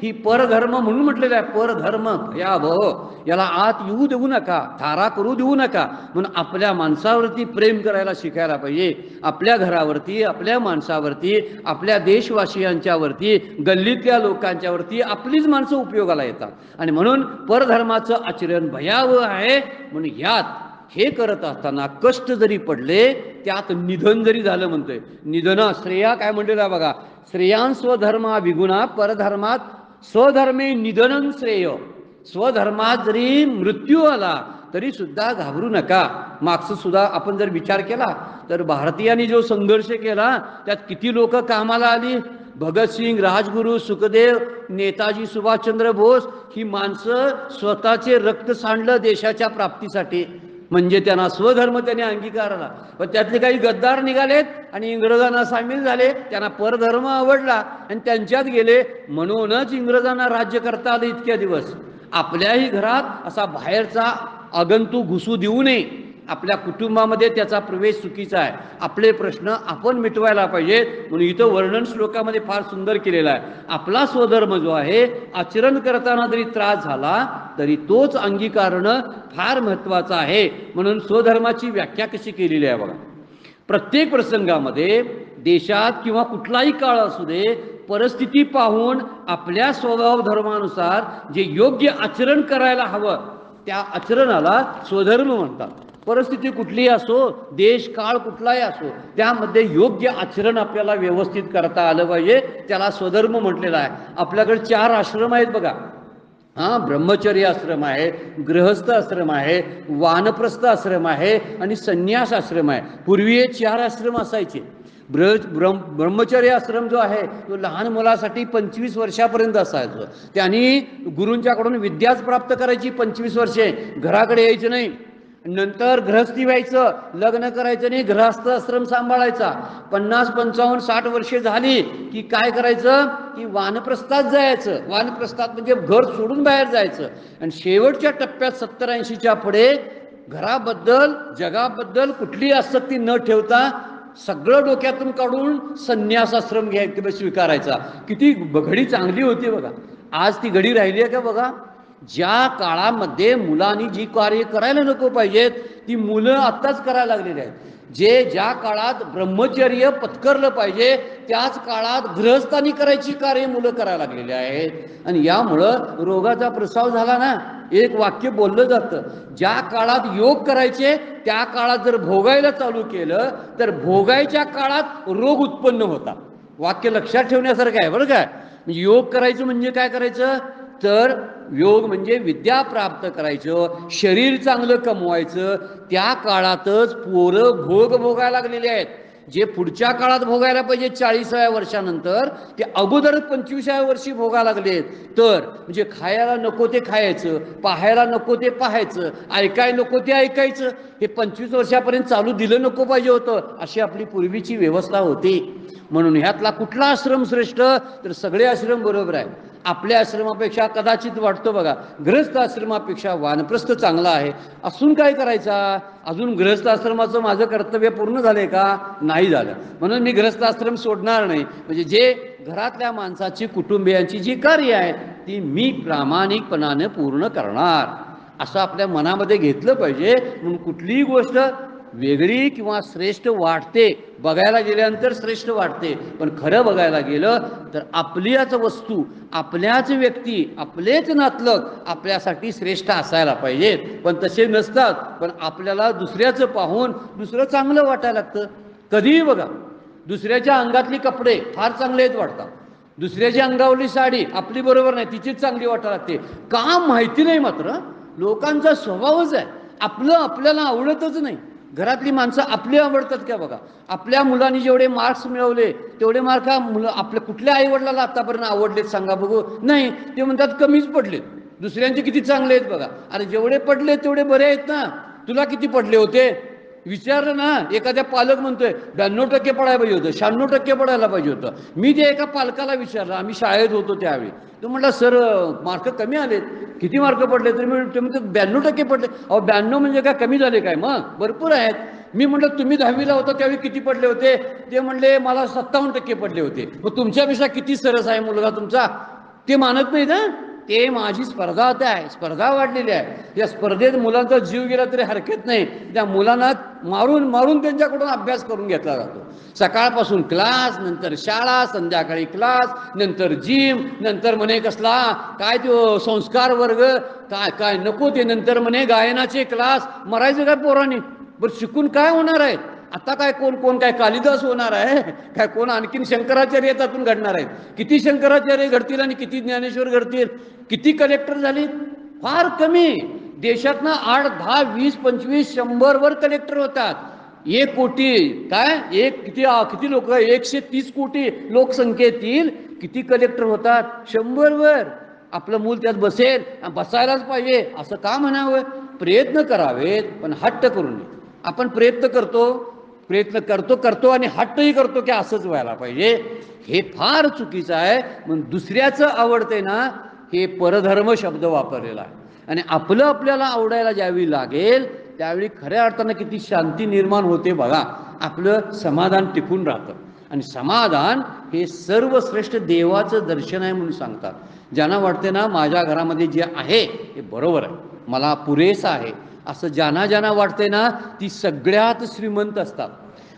ही परधर्म म्हणून म्हटलेलं आहे. परधर्म या याला आत येऊ देऊ नका, थारा करू देऊ नका. म्हणून आपल्या माणसावरती प्रेम करायला शिकायला पाहिजे, आपल्या घरावरती, आपल्या माणसावरती, आपल्या देशवासियांच्यावरती, गल्लीतल्या लोकांच्यावरती आपलीच माणसं उपयोगाला येतात आणि म्हणून परधर्माचं आचरण भयावह आहे. म्हणून यात हे करत असताना कष्ट जरी पडले, त्यात निधन जरी झालं म्हणतोय, निधन श्रेया काय म्हणलेलं आहे बघा, श्रेयान स्वधर्मा विगुणा परधर्मात स्वधर्मे निधनन श्रेय. स्वधर्मात जरी मृत्यू आला तरी सुद्धा घाबरू नका. मागचं सुद्धा आपण जर विचार केला तर भारतीयांनी जो संघर्ष केला त्यात किती लोक कामाला आली. भगतसिंग, राजगुरू, सुखदेव, नेताजी सुभाषचंद्र बोस ही माणसं स्वतःचे रक्त सांडलं देशाच्या प्राप्तीसाठी, म्हणजे त्यांना स्वधर्म त्यांनी अंगीकारला. पण त्यातले काही गद्दार निघालेत आणि इंग्रजांना सामील झाले, त्यांना परधर्म आवडला आणि त्यांच्यात गेले. म्हणूनच इंग्रजांना राज्य करता आलं इतक्या दिवस. आपल्याही घरात असा बाहेरचा आगंतुक घुसू देऊ नये. आपल्या कुटुंबामध्ये त्याचा प्रवेश चुकीचा आहे. आपले प्रश्न आपण मिटवायला पाहिजेत. म्हणून इथं वर्णन श्लोकामध्ये फार सुंदर केलेला आहे. आपला स्वधर्म जो आहे आचरण करताना जरी त्रास झाला तरी तोच अंगीकारणं फार महत्त्वाचं आहे. म्हणून स्वधर्माची व्याख्या कशी केलेली आहे बघा. प्रत्येक प्रसंगामध्ये देशात किंवा कुठलाही काळ असू दे, परिस्थिती पाहून आपल्या स्वभाव धर्मानुसार जे योग्य आचरण करायला हवं त्या आचरणाला स्वधर्म म्हणतात. परिस्थिती कुठलीही असो, देश काळ कुठलाही असो, त्यामध्ये योग्य आचरण आपल्याला व्यवस्थित करता आलं पाहिजे, त्याला स्वधर्म म्हटलेला आहे. आपल्याकडे 4 आश्रम आहेत बघा. ब्रह्मचर्य आश्रम आहे, गृहस्थ आश्रम आहे, वानप्रस्थ आश्रम आहे आणि संन्यास आश्रम आहे. पूर्वी हे 4 आश्रम असायचे. ब्रह्मचर्य आश्रम जो आहे तो लहान मुलासाठी 25 वर्षापर्यंत असायचं. त्यांनी गुरूंच्याकडून विद्याच प्राप्त करायची 25 वर्षे, घराकडे यायचं नाही. नंतर गृहस्थी व्हायचं, लग्न करायचं नाही, गृहस्थ आश्रम सांभाळायचा. 50, 55, 60 वर्षे झाली की काय करायचं की वानप्रस्थात जायचं. वानप्रस्थात म्हणजे घर सोडून बाहेर जायचं. आणि शेवटच्या टप्प्यात 70-80च्या पुढे घराबद्दल, जगाबद्दल कुठली आसक्ती न ठेवता सगळं डोक्यातून काढून संन्यास आश्रम स्वीकारायचा. किती घडी चांगली होती बघा. आज ती घडी राहिली आहे का बघा. ज्या काळामध्ये मुलांनी जी कार्य करायला नको पाहिजेत ती मुलं आत्ताच करायला लागलेली आहेत. ज्या काळात ब्रह्मचर्य पत्करलं पाहिजे त्याच काळात गृहस्थानी करायची कार्य मुलं करायला लागलेली आहेत. आणि यामुळं रोगाचा प्रसार झाला ना. एक वाक्य बोललं जातं, ज्या काळात योग करायचे त्या काळात जर भोगायला चालू केलं तर भोगायच्या काळात रोग उत्पन्न होता. वाक्य लक्षात ठेवण्यासारखं आहे बरं काय. योग करायचं म्हणजे काय करायचं तर योग म्हणजे विद्या प्राप्त करायचं, शरीर चांगलं कमवायचं. त्या काळातच पोरं भोग भोगायला लागलेले आहेत. जे पुढच्या काळात भोगायला पाहिजे 40व्या वर्षानंतर ते अगोदरच 25व्या वर्षी भोगायला लागलेत. तर म्हणजे खायला नको ते खायचं, पाहायला नको ते पाहायचं, ऐकायला नको ते ऐकायचं. हे 25 वर्षापर्यंत चालू दिलं नको पाहिजे होतं. अशी आपली पूर्वीची व्यवस्था होती. म्हणून ह्यातला कुठला आश्रम श्रेष्ठ तर सगळे आश्रम बरोबर आहे. आपल्या आश्रमापेक्षा कदाचित वाटतो बघा गृहस्थ आश्रमापेक्षा वानप्रस्थ चांगला आहे. असून काय करायचा, अजून गृहस्थ आश्रमाचं माझं कर्तव्य पूर्ण झालंय का, नाही झालं, म्हणून मी गृहस्थ आश्रम सोडणार नाही. म्हणजे जे घरातल्या माणसाची, कुटुंबियांची जी कार्य आहेत ती मी प्रामाणिकपणाने पूर्ण करणार असं आपल्या मनामध्ये घेतलं पाहिजे. म्हणून कुठलीही गोष्ट वेगळी किंवा श्रेष्ठ वाटते, बघायला गेल्यानंतर श्रेष्ठ वाटते, पण खरं बघायला गेलं तर आपल्याच वस्तू, आपल्याच व्यक्ती, आपलेच नातलग आपल्यासाठी श्रेष्ठ असायला पाहिजेत, पण तसे नसतात. पण आपल्याला दुसऱ्याचं पाहून दुसरं चांगलं वाटायला लागतं. कधीही बघा, दुसऱ्याच्या अंगातली कपडे फार चांगले आहेत वाटतात, दुसऱ्याच्या अंगावरली साडी आपली बरोबर नाही, तिचीच चांगली वाटायला लागते. का माहिती नाही, मात्र लोकांचा स्वभावच आहे, आपलं आपल्याला आवडतच नाही. घरातली माणसं आपली आवडतात का बघा. आपल्या मुलांनी जेवढे मार्क्स मिळवले तेवढे मार्क मुलं आपल्या कुठल्या आईवडिलाला आतापर्यंत आवडलेत सांगा बघू. नाही, ते म्हणतात कमीच पडलेत. दुसऱ्यांचे किती चांगले आहेत बघा. अरे जेवढे पडले तेवढे बरे आहेत ना, तुला किती पडले होते विचारलं ना. एखाद्या पालक म्हणतोय 92% पडायला पाहिजे होतं, 96% पडायला पाहिजे होतं. मी ते एका पालकाला विचारलं, आम्ही शाळेत होतो त्यावेळी. तो म्हटला सर मार्क कमी आलेत. किती मार्क पडले? तरी मी म्हणतो 92% पडले. अहो 92 म्हणजे काय कमी झाले काय? मग भरपूर आहेत. मी म्हटलं तुम्ही 10वीला होता त्यावेळी किती पडले होते? ते म्हणले मला 57% पडले होते. मग तुमच्यापेक्षा किती सरस आहे मुलगा तुमचा? ते मानत नाही ना. ते माझी स्पर्धा होते आहे, स्पर्धा वाढलेली आहे. या स्पर्धेत मुलांचा जीव गेला तरी हरकत नाही. त्या मुलांना मारून मारून त्यांच्याकडून अभ्यास करून घेतला जातो. सकाळपासून क्लास, नंतर शाळा, संध्याकाळी क्लास, नंतर जिम, नंतर म्हणे कसला काय तो संस्कार वर्ग, काय काय नको ते, नंतर म्हणे गायनाचे क्लास. मरायचं काय पोरांनी? बरं शिकून काय होणार आहे? आता काय कोण कोण काय कालिदास होणार आहे काय? कोण आणखीन शंकराचार्य त्यातून घडणार आहेत? किती शंकराचार्य घडतील आणि किती ज्ञानेश्वर घडतील? किती कलेक्टर झाले? फार कमी. देशातनं 8, 10, 20, 25, 100 वर कलेक्टर होतात. 1 कोटी काय एक किती किती लोक, 130 कोटी लोकसंख्येतील किती कलेक्टर होतात? 100 वर. आपलं मूल त्यात बसेल, बसायलाच पाहिजे असं का म्हणावं? प्रयत्न करावेत पण हट्ट करू नये. आपण प्रयत्न करतो आणि हट्टही करतो की असंच व्हायला पाहिजे. हे फार चुकीचं आहे. मग दुसऱ्याचं आवडते ना, हे परधर्म शब्द वापरलेला आहे. आणि आपलं आपल्याला आवडायला ज्यावेळी लागेल त्यावेळी खऱ्या अर्थानं किती शांती निर्माण होते बघा. आपलं समाधान टिकून राहतं. आणि समाधान हे सर्वश्रेष्ठ देवाचं दर्शन आहे म्हणून सांगतात. ज्यांना वाटते ना माझ्या घरामध्ये जे आहे हे बरोबर आहे, मला पुरेसं आहे, असं ज्यांना ज्यांना वाटते ना ती सगळ्यात श्रीमंत असतात.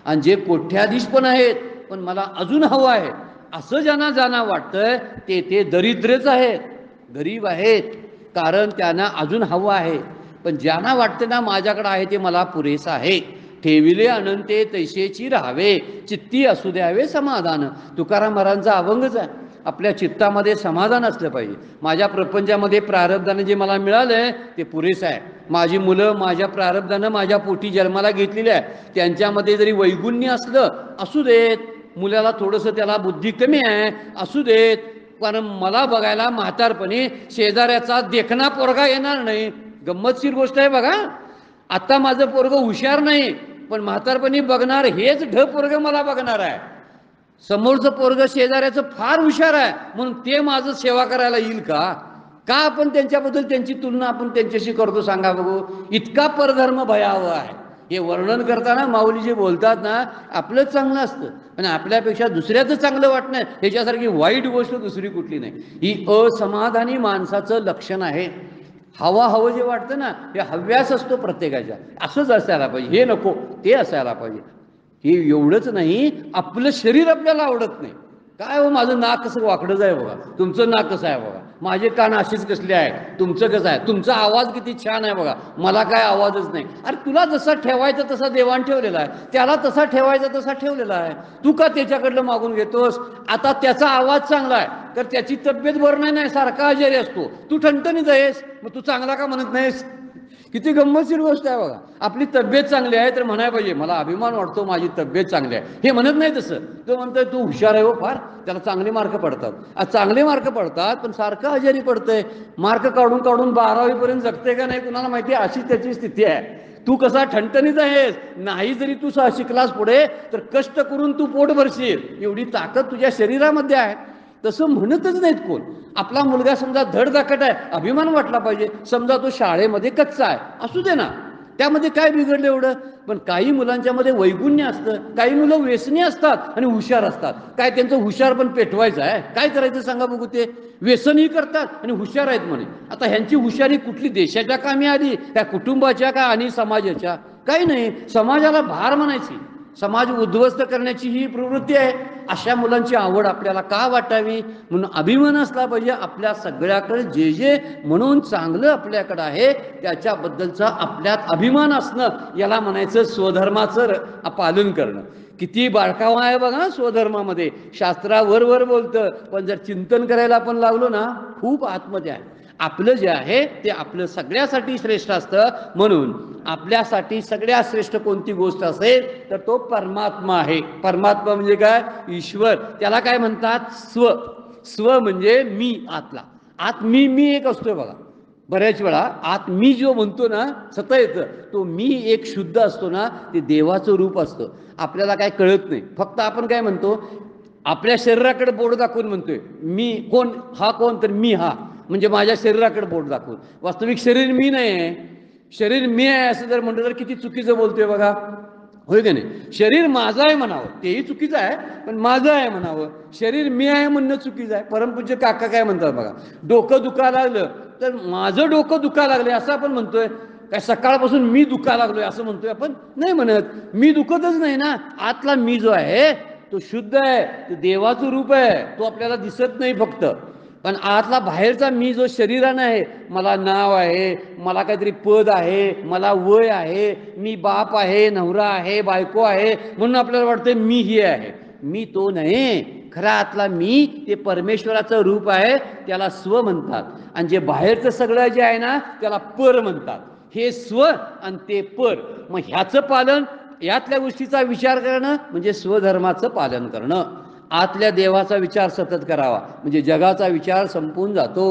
आणि जे कोठ्याधीश पण आहेत पण मला अजून हवं आहे असं ज्यांना ज्यांना वाटतंय ते दरिद्रच आहेत, गरीब आहेत, कारण त्यांना अजून हवं आहे. पण ज्यांना वाटतं ना माझ्याकडे आहे ते मला पुरेसं आहे, ठेविले अनंते तैसेची राहावे, चित्ती असू द्यावे समाधान. तुकाराम महाराजांचा अभंगच आहे. आपल्या चित्तामध्ये समाधान असलं पाहिजे. माझ्या प्रपंचामध्ये प्रारब्धानं जे मला मिळालंय ते पुरेसं आहे. माझी मुलं माझ्या प्रारब्धानं माझ्या पोटी जन्माला घेतलेली आहे, त्यांच्यामध्ये जरी वैगुण्य असलं असू देत, मुलाला थोडंसं त्याला बुद्धी कमी आहे असू देत, पण मला बघायला म्हातारपणी शेजाऱ्याचा देखणा पोरगा येणार नाही. गंमतशीर गोष्ट आहे बघा. आता माझं पोरगं हुशार नाही, पण म्हातारपणी बघणार हेच पोरगं मला बघणार आहे. समोरचं पोरगं शेजाऱ्याचं फार हुशार आहे म्हणून ते माझं सेवा करायला येईल का? का आपण त्यांच्याबद्दल त्यांची तुलना आपण त्यांच्याशी करतो सांगा बघू? इतका परधर्म भयावह आहे. हे वर्णन करताना माऊली जे बोलतात ना, आपलंच चांगलं असतं आणि आपल्यापेक्षा दुसऱ्याचं चांगलं वाटणं ह्याच्यासारखी वाईट गोष्ट दुसरी कुठली नाही. ही असमाधानी माणसाचं लक्षण आहे. हवं जे वाटतं ना हे हव्यास असतो प्रत्येकाच्या. असंच असायला पाहिजे, हे नको ते असायला पाहिजे. हे एवढंच नाही, आपलं शरीर आपल्याला आवडत नाही. काय हो माझं नाक कसं वाकडंच आहे बघा, तुमचं नाक कसं आहे बघा, माझे कान अशीच कसले आहे, तुमचं कसं आहे, तुमचा आवाज किती छान आहे बघा, मला काय आवाजच नाही. अरे तुला जसा ठेवायचा तसा देवाण ठेवलेला आहे, त्याला तसा ठेवायचा तसा ठेवलेला आहे, तू का त्याच्याकडलं मागून घेतोस? आता त्याचा आवाज चांगला आहे तर त्याची तब्येत बरं नाही, सारखा आजारी असतो, तू ठणठणीत आहेस, मग तू चांगला का म्हणत नाहीस? किती गंमतशीर गोष्ट आहे बघा. आपली तब्येत चांगली आहे तर म्हणायला पाहिजे मला अभिमान वाटतो माझी तब्येत चांगली आहे. हे म्हणत नाही तसं. तो म्हणतोय तू हुशार आहे हो फार, त्याला चांगले मार्क पडतात. चांगले मार्क पडतात पण सारखं आजारी पडतंय. मार्क काढून काढून 12वी पर्यंत जगते का नाही कुणाला माहिती, अशी त्याची स्थिती आहे. तू कसा ठणठणीत आहेस, नाही जरी तू शिकलास पुढे तर कष्ट करून तू पोट भरशील एवढी ताकद तुझ्या शरीरामध्ये आहे. तसं म्हणतच नाहीत कोण. आपला मुलगा समजा धडधाकट आहे, अभिमान वाटला पाहिजे. समजा तो शाळेमध्ये कच्चा आहे, असू दे ना, त्यामध्ये काय बिघडलं एवढं? पण काही मुलांच्यामध्ये वैगुण्य असतं, काही मुलं व्यसनी असतात आणि हुशार असतात. काय त्यांचं हुशार पण पेटवायचं आहे, काय करायचं सांगा बघू? ते व्यसनही करतात आणि हुशार आहेत म्हणे. आता ह्यांची हुशारी कुठली देशाच्या कामी आली, त्या कुटुंबाच्या का आणि समाजाच्या? काही नाही, समाजाला भार म्हणायची, समाज उद्ध्वस्त करण्याची ही प्रवृत्ती आहे. अशा मुलांची आवड आपल्याला का वाटावी? म्हणून अभिमान असला पाहिजे आपल्या सगळ्याकडे जे जे म्हणून चांगलं आपल्याकडं आहे त्याच्याबद्दलचा आपल्यात अभिमान असणं, याला म्हणायचं स्वधर्माचं पालन करणं. किती बारकावा आहे बघा स्वधर्मामध्ये, शास्त्रावर बोलतं, पण जर चिंतन करायला आपण लागलो ना, खूप आतमध्ये आहे. आपलं जे आहे ते आपलं सगळ्यासाठी श्रेष्ठ असतं. म्हणून आपल्यासाठी सगळ्यात श्रेष्ठ कोणती गोष्ट असेल तर तो परमात्मा आहे. परमात्मा म्हणजे काय? ईश्वर. त्याला काय म्हणतात? स्व. स्व म्हणजे मी, आतला. आत मी एक असतोय बघा. बऱ्याच वेळा आत मी जो म्हणतो ना सतत येतं, तो मी एक शुद्ध असतो ना, ते देवाचं रूप असतं. आपल्याला काय कळत नाही. फक्त आपण काय म्हणतो, आपल्या शरीराकडे बोट दाखवून म्हणतोय मी कोण, हा कोण, तर मी हा, म्हणजे माझ्या शरीराकडे बोट दाखवून. वास्तविक शरीर मी नाही आहे. शरीर मी आहे असं जर म्हणलं तर किती चुकीचं बोलतोय बघा, होय का नाही? शरीर माझं आहे म्हणावं तेही चुकीचं आहे, पण माझं आहे म्हणावं. शरीर मी आहे म्हणणं चुकीचं आहे. परमपूज्य काका काय म्हणतात बघा, डोकं दुखायला लागलं तर माझं डोकं दुखायला लागले असं आपण म्हणतोय काय? सकाळपासून मी दुखायला लागलोय असं म्हणतोय आपण? नाही म्हणत. मी दुखतच नाही ना. आतला मी जो आहे तो शुद्ध आहे, तो देवाचं रूप आहे, तो आपल्याला दिसत नाही फक्त. पण आतला बाहेरचा मी जो शरीरानं आहे, मला नाव आहे, मला काहीतरी पद आहे, मला वय आहे, मी बाप आहे, नवरा आहे, बायको आहे, म्हणून आपल्याला वाटतं मी ही आहे. मी तो नाही. खरा आतला मी ते परमेश्वराचं रूप आहे, त्याला स्व म्हणतात. आणि जे बाहेरचं सगळं जे आहे ना त्याला पर म्हणतात. हे स्व आणि ते पर. मग ह्याचं पालन, यातल्या गोष्टीचा विचार करणं म्हणजे स्वधर्माचं पालन करणं. आतल्या देवाचा विचार सतत करावा, म्हणजे जगाचा विचार संपून जातो.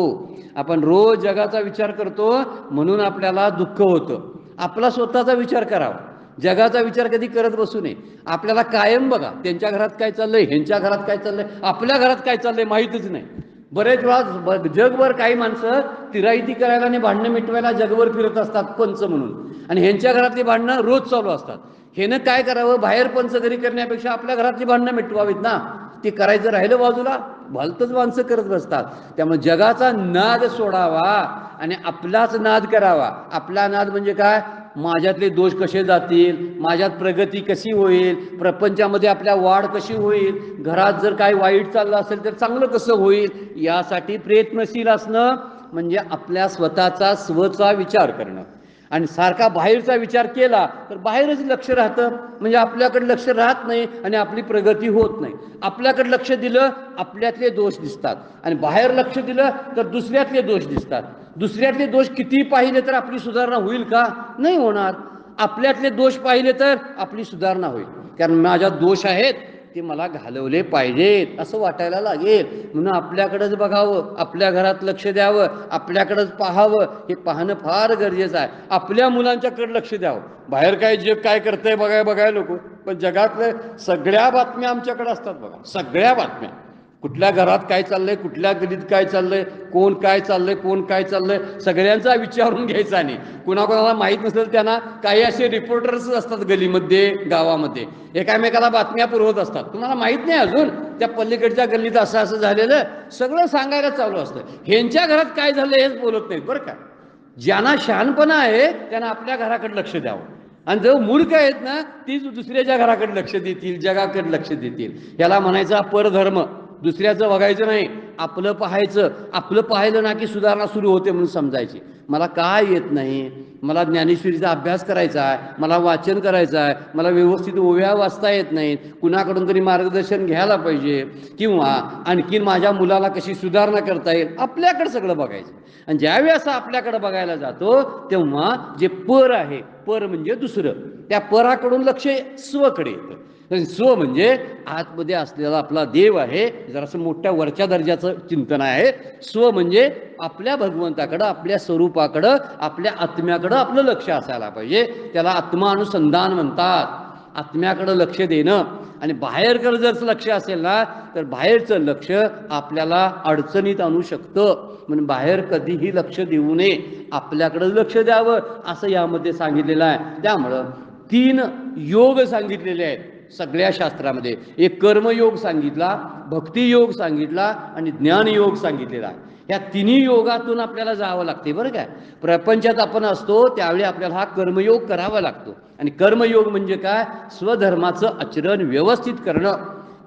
आपण रोज जगाचा विचार करतो म्हणून आपल्याला दुःख होतं. आपला स्वतःचा विचार करावा, जगाचा विचार कधी करत बसू नये. आपल्याला कायम बघा त्यांच्या घरात काय चाललंय, ह्यांच्या घरात काय चाललंय, आपल्या घरात काय चाललंय माहीतच नाही. बरेच वेळा जगभर काही माणसं तिराईती करायला आणि भांडणं मिटवायला जगभर फिरत असतात पंच म्हणून, आणि ह्यांच्या घरातली भांडणं रोज चालू असतात. ह्यानं काय करावं? बाहेर पंचगरी करण्यापेक्षा आपल्या घरातली भांडणं मिटवावीत ना. ते करायचं राहिलं बाजूला, भलतंच माणसं करत बसतात. त्यामुळे जगाचा नाद सोडावा आणि आपलाच नाद करावा. आपला नाद म्हणजे काय? माझ्यातले दोष कसे जातील, माझ्यात प्रगती कशी होईल, प्रपंचामध्ये आपल्या वाढ कशी होईल, घरात जर काही वाईट चाललं असेल तर चांगलं कसं होईल, यासाठी प्रयत्नशील असणं म्हणजे आपल्या स्वतःचा स्वचा विचार करणं. आणि सारखा बाहेरचा विचार केला तर बाहेरच लक्ष राहतं, म्हणजे आपल्याकडे लक्ष राहत नाही आणि आपली प्रगती होत नाही. आपल्याकडे लक्ष दिलं आपल्यातले दोष दिसतात, आणि बाहेर लक्ष दिलं तर दुसऱ्यातले दोष दिसतात. दुसऱ्यातले दोष किती पाहिले तर आपली सुधारणा होईल का? नाही होणार. आपल्यातले दोष पाहिले तर आपली सुधारणा होईल, कारण माझ्यात दोष आहेत ते मला घालवले पाहिजेत असं वाटायला लागेल. म्हणून आपल्याकडेच बघावं, आपल्या घरात लक्ष द्यावं, आपल्याकडेच पाहावं. हे पाहणं फार गरजेचं आहे. आपल्या मुलांच्याकडे लक्ष द्यावं. बाहेर काय जग काय करतंय बघाय लोक, पण जगातल्या सगळ्या बातम्या आमच्याकडे असतात बघा. सगळ्या बातम्या, कुठल्या घरात काय चाललंय, कुठल्या गलीत काय चाललंय, कोण काय चाललंय, कोण काय चाललंय, सगळ्यांचा विचारून घ्यायचा. नाही कुणाकोणाला माहीत नसेल त्यांना काही असे रिपोर्टर्स असतात गलीमध्ये, गावामध्ये, एकामेकाला बातम्या पुरवत असतात. तुम्हाला माहीत नाही अजून त्या पल्लीकडच्या गल्लीत असं असं झालेलं, सगळं सांगायला चालू असतं. ह्यांच्या घरात काय झालं हेच बोलत नाहीत बरं का. ज्यांना शहाणपणा आहे त्यांना आपल्या घराकडे लक्ष द्यावं, आणि जो मूर्ख आहेत ना तीच दुसऱ्याच्या घराकडे लक्ष देतील, जगाकडे लक्ष देतील. याला म्हणायचा परधर्म. दुसऱ्याचं बघायचं नाही, आपलं पाहायचं. आपलं पाहिलं ना की सुधारणा सुरू होते म्हणून समजायची. मला काय येत नाही, मला ज्ञानेश्वरीचा अभ्यास करायचा आहे, मला वाचन करायचं आहे, मला व्यवस्थित ओव्या वाचता येत नाहीत, कुणाकडून तरी मार्गदर्शन घ्यायला पाहिजे, किंवा आणखीन माझ्या मुलाला कशी सुधारणा करता येईल, आपल्याकडे सगळं बघायचं. आणि ज्यावेळी असं आपल्याकडे बघायला जातो तेव्हा जे पर आहे, पर म्हणजे दुसरं, त्या पराकडून लक्ष स्वकडे येतं. स्व म्हणजे आतमध्ये असलेला आपला देव आहे, जरासं मोठ्या वरच्या दर्जाचं चिंतन आहे. स्व म्हणजे आपल्या भगवंताकडं, आपल्या स्वरूपाकडं, आपल्या आत्म्याकडं आपलं लक्ष असायला पाहिजे. त्याला आत्मानुसंधान म्हणतात. आत्म्याकडं लक्ष देणं. आणि बाहेरकडं जर लक्ष असेल ना तर बाहेरचं लक्ष आपल्याला अडचणीत आणू शकतं. म्हणून बाहेर कधीही लक्ष देऊ नये, आपल्याकडं लक्ष द्यावं असं यामध्ये सांगितलेलं आहे. त्यामुळं 3 योग सांगितलेले आहेत सगळ्या शास्त्रामध्ये. एक कर्मयोग सांगितला, भक्तियोग सांगितला आणि ज्ञानयोग सांगितलेला आहे. ह्या तिन्ही योगातून आपल्याला जावं लागते बरं काय. प्रपंचात आपण असतो त्यावेळी आपल्याला हा कर्मयोग करावा लागतो. आणि कर्मयोग म्हणजे काय, स्वधर्माचं आचरण व्यवस्थित करणं.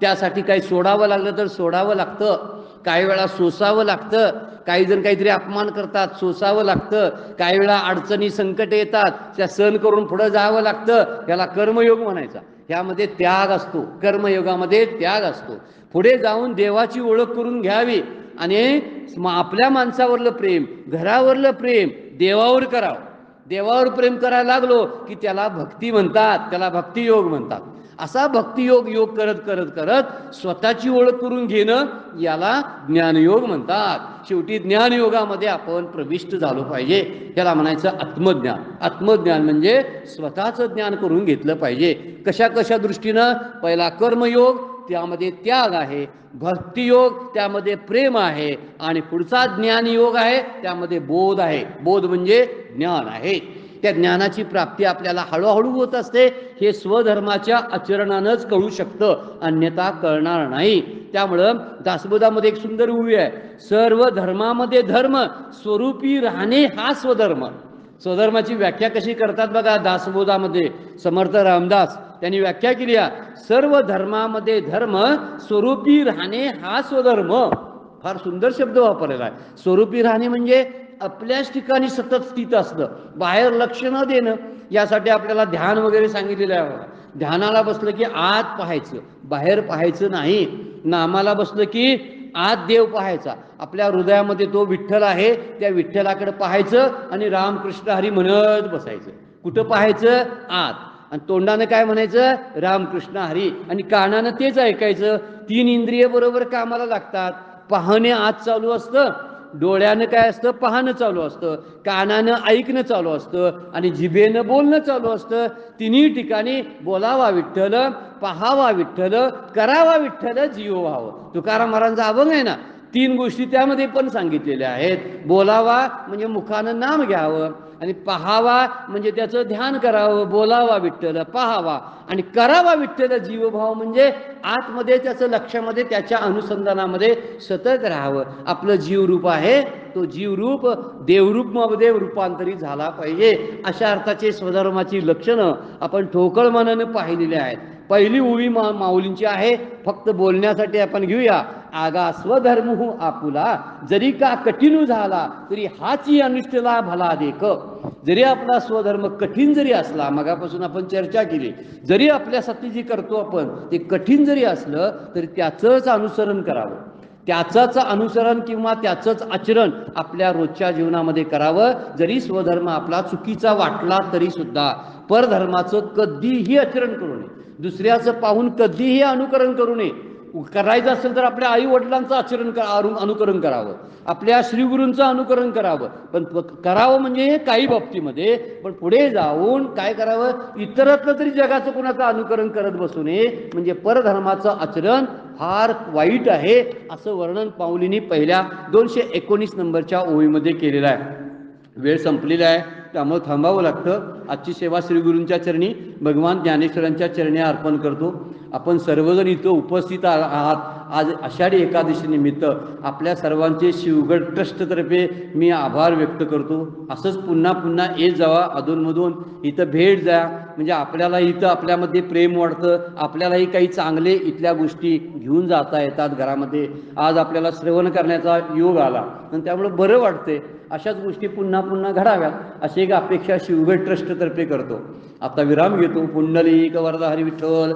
त्यासाठी काही सोडावं लागलं तर सोडावं लागतं, काही वेळा सोसावं लागतं. काही जण काहीतरी अपमान करतात, सोसावं लागतं. काही वेळा अडचणी संकट येतात, त्या सहन करून पुढं जावं लागतं. याला कर्मयोग म्हणायचा. ह्यामध्ये त्याग असतो, कर्मयोगामध्ये त्याग असतो. पुढे जाऊन देवाची ओळख करून घ्यावी आणि आपल्या माणसावरलं प्रेम, घरावरलं प्रेम देवावर करावं. देवावर प्रेम करायला लागलो की त्याला भक्ती म्हणतात, त्याला भक्तियोग म्हणतात. असा भक्तियोग योग करत करत करत स्वतःची ओळख करून घेणं याला ज्ञानयोग म्हणतात. शेवटी ज्ञानयोगामध्ये आपण प्रविष्ट झालो पाहिजे. त्याला म्हणायचं आत्मज्ञान. आत्मज्ञान म्हणजे स्वतःचं ज्ञान करून घेतलं पाहिजे. कशा कशा दृष्टीनं, पहिला कर्मयोग, त्यामध्ये त्याग आहे. भक्तियोग, त्यामध्ये प्रेम आहे. आणि पुढचा ज्ञानयोग आहे, त्यामध्ये बोध आहे. बोध म्हणजे ज्ञान आहे. त्या ज्ञानाची प्राप्ती आपल्याला हळूहळू होत असते. हे स्वधर्माच्या आचरणानंच कळू शकतं, अन्यथा कळणार नाही. त्यामुळं दासबोधामध्ये एक सुंदर ओवी आहे, सर्व धर्मामध्ये धर्म, स्वरूपी राहणे हा स्वधर्म. स्वधर्माची व्याख्या कशी करतात बघा दासबोधामध्ये समर्थ रामदास त्यांनी व्याख्या केली आहे, सर्व धर्मामध्ये धर्म, स्वरूपी राहणे हा स्वधर्म. फार सुंदर शब्द वापरलेला आहे. स्वरूपी राहणे म्हणजे आपल्याच ठिकाणी सतत स्थित असणं, बाहेर लक्ष न देणं. यासाठी आपल्याला ध्यान वगैरे सांगितलेलं आहे. ध्यानाला बसलं की आत पाहायचं, बाहेर पाहायचं नाही. नामाला बसलं की आत देव पाहायचा. आपल्या हृदयामध्ये तो विठ्ठल आहे, त्या विठ्ठलाकडे पाहायचं आणि रामकृष्ण हरी म्हणत बसायचं. कुठं पाहायचं, आत. आणि तोंडानं काय म्हणायचं, रामकृष्ण हरी. आणि कानानं तेच ऐकायचं. 3 इंद्रिय बरोबर कामाला लागतात. पाहणे आत चालू असतं, डोळ्यानं काय असतं, पाहणं चालू असतं, कानानं ऐकणं चालू असतं, आणि जिभेनं बोलणं चालू असतं. तिन्ही ठिकाणी बोलावा विठ्ठल, पाहावा विठ्ठल, करावा विठ्ठल, जीव व्हावं. तुकाराम महाराजांचा अभंग आहे ना, 3 गोष्टी त्यामध्ये पण सांगितलेल्या आहेत. बोलावा म्हणजे मुखानं नाम घ्यावं, आणि पाहावा म्हणजे त्याचं ध्यान करावं, बोलावा विठ्ठल, पाहावा, आणि करावा विठ्ठल जीवभाव म्हणजे आतमध्ये त्याचं लक्षामध्ये त्याच्या अनुसंधानामध्ये सतत राहावं. आपलं जीवरूप आहे, तो जीवरूप देवरूपमध्ये रूपांतरित झाला पाहिजे. अशा अर्थाचे स्वधर्माची लक्षणं आपण ठोकळ मनानं पाहिलेली आहेत. पहिली ओवी माऊलींची आहे, फक्त बोलण्यासाठी आपण घेऊया. आगा स्वधर्म आपुला, जरी का कठीण झाला तरी हाची अनिष्टला भला देख. जरी आपला स्वधर्म कठीण जरी असला, मगापासून आपण चर्चा केली, जरी आपल्यासाठी जे करतो आपण ते कठीण जरी असलं तरी त्याचंच अनुसरण करावं. त्याचंच अनुसरण किंवा त्याचंच आचरण आपल्या रोजच्या जीवनामध्ये करावं. जरी स्वधर्म आपला चुकीचा वाटला तरी सुद्धा परधर्माचं कधीही आचरण करू नये. दुसऱ्याचं पाहून कधीही अनुकरण करू नये. करायचं असेल तर आपल्या आई वडिलांचं अनुकरण करावं, आपल्या श्रीगुरूंचं अनुकरण करावं. पण करावं म्हणजे काही बाबतीमध्ये, पण पुढे जाऊन काय करावं, इतरत्न तरी जगाचं कोणाचं अनुकरण करत बसू नये. म्हणजे परधर्माचं आचरण फार वाईट आहे, असं वर्णन माऊलींनी पहिल्या 219 नंबरच्या ओळीमध्ये केलेलं आहे. वेळ संपलेला आहे, त्यामुळे थांबावं लागतं. आजची सेवा श्रीगुरूंच्या चरणी, भगवान ज्ञानेश्वरांच्या चरणी अर्पण करतो. आपण सर्वजण इथं उपस्थित आहात. आज आषाढी एकादशी निमित्त आपल्या सर्वांचे शिवगड ट्रस्टतर्फे मी आभार व्यक्त करतो. असंच पुन्हा पुन्हा येत जावा, अधूनमधून इथं भेट द्या. म्हणजे आपल्याला इथं आपल्यामध्ये प्रेम वाढतं, आपल्यालाही काही चांगले इथल्या गोष्टी घेऊन जाता येतात घरामध्ये. आज आपल्याला श्रवण करण्याचा योग आला आणि त्यामुळे बरं वाटते. अशाच गोष्टी पुन्हा पुन्हा घडाव्यात अशी एक अपेक्षा शिवगड ट्रस्टतर्फे करतो. आता विराम घेतो. पुंडलिक वरदा हरी विठ्ठल.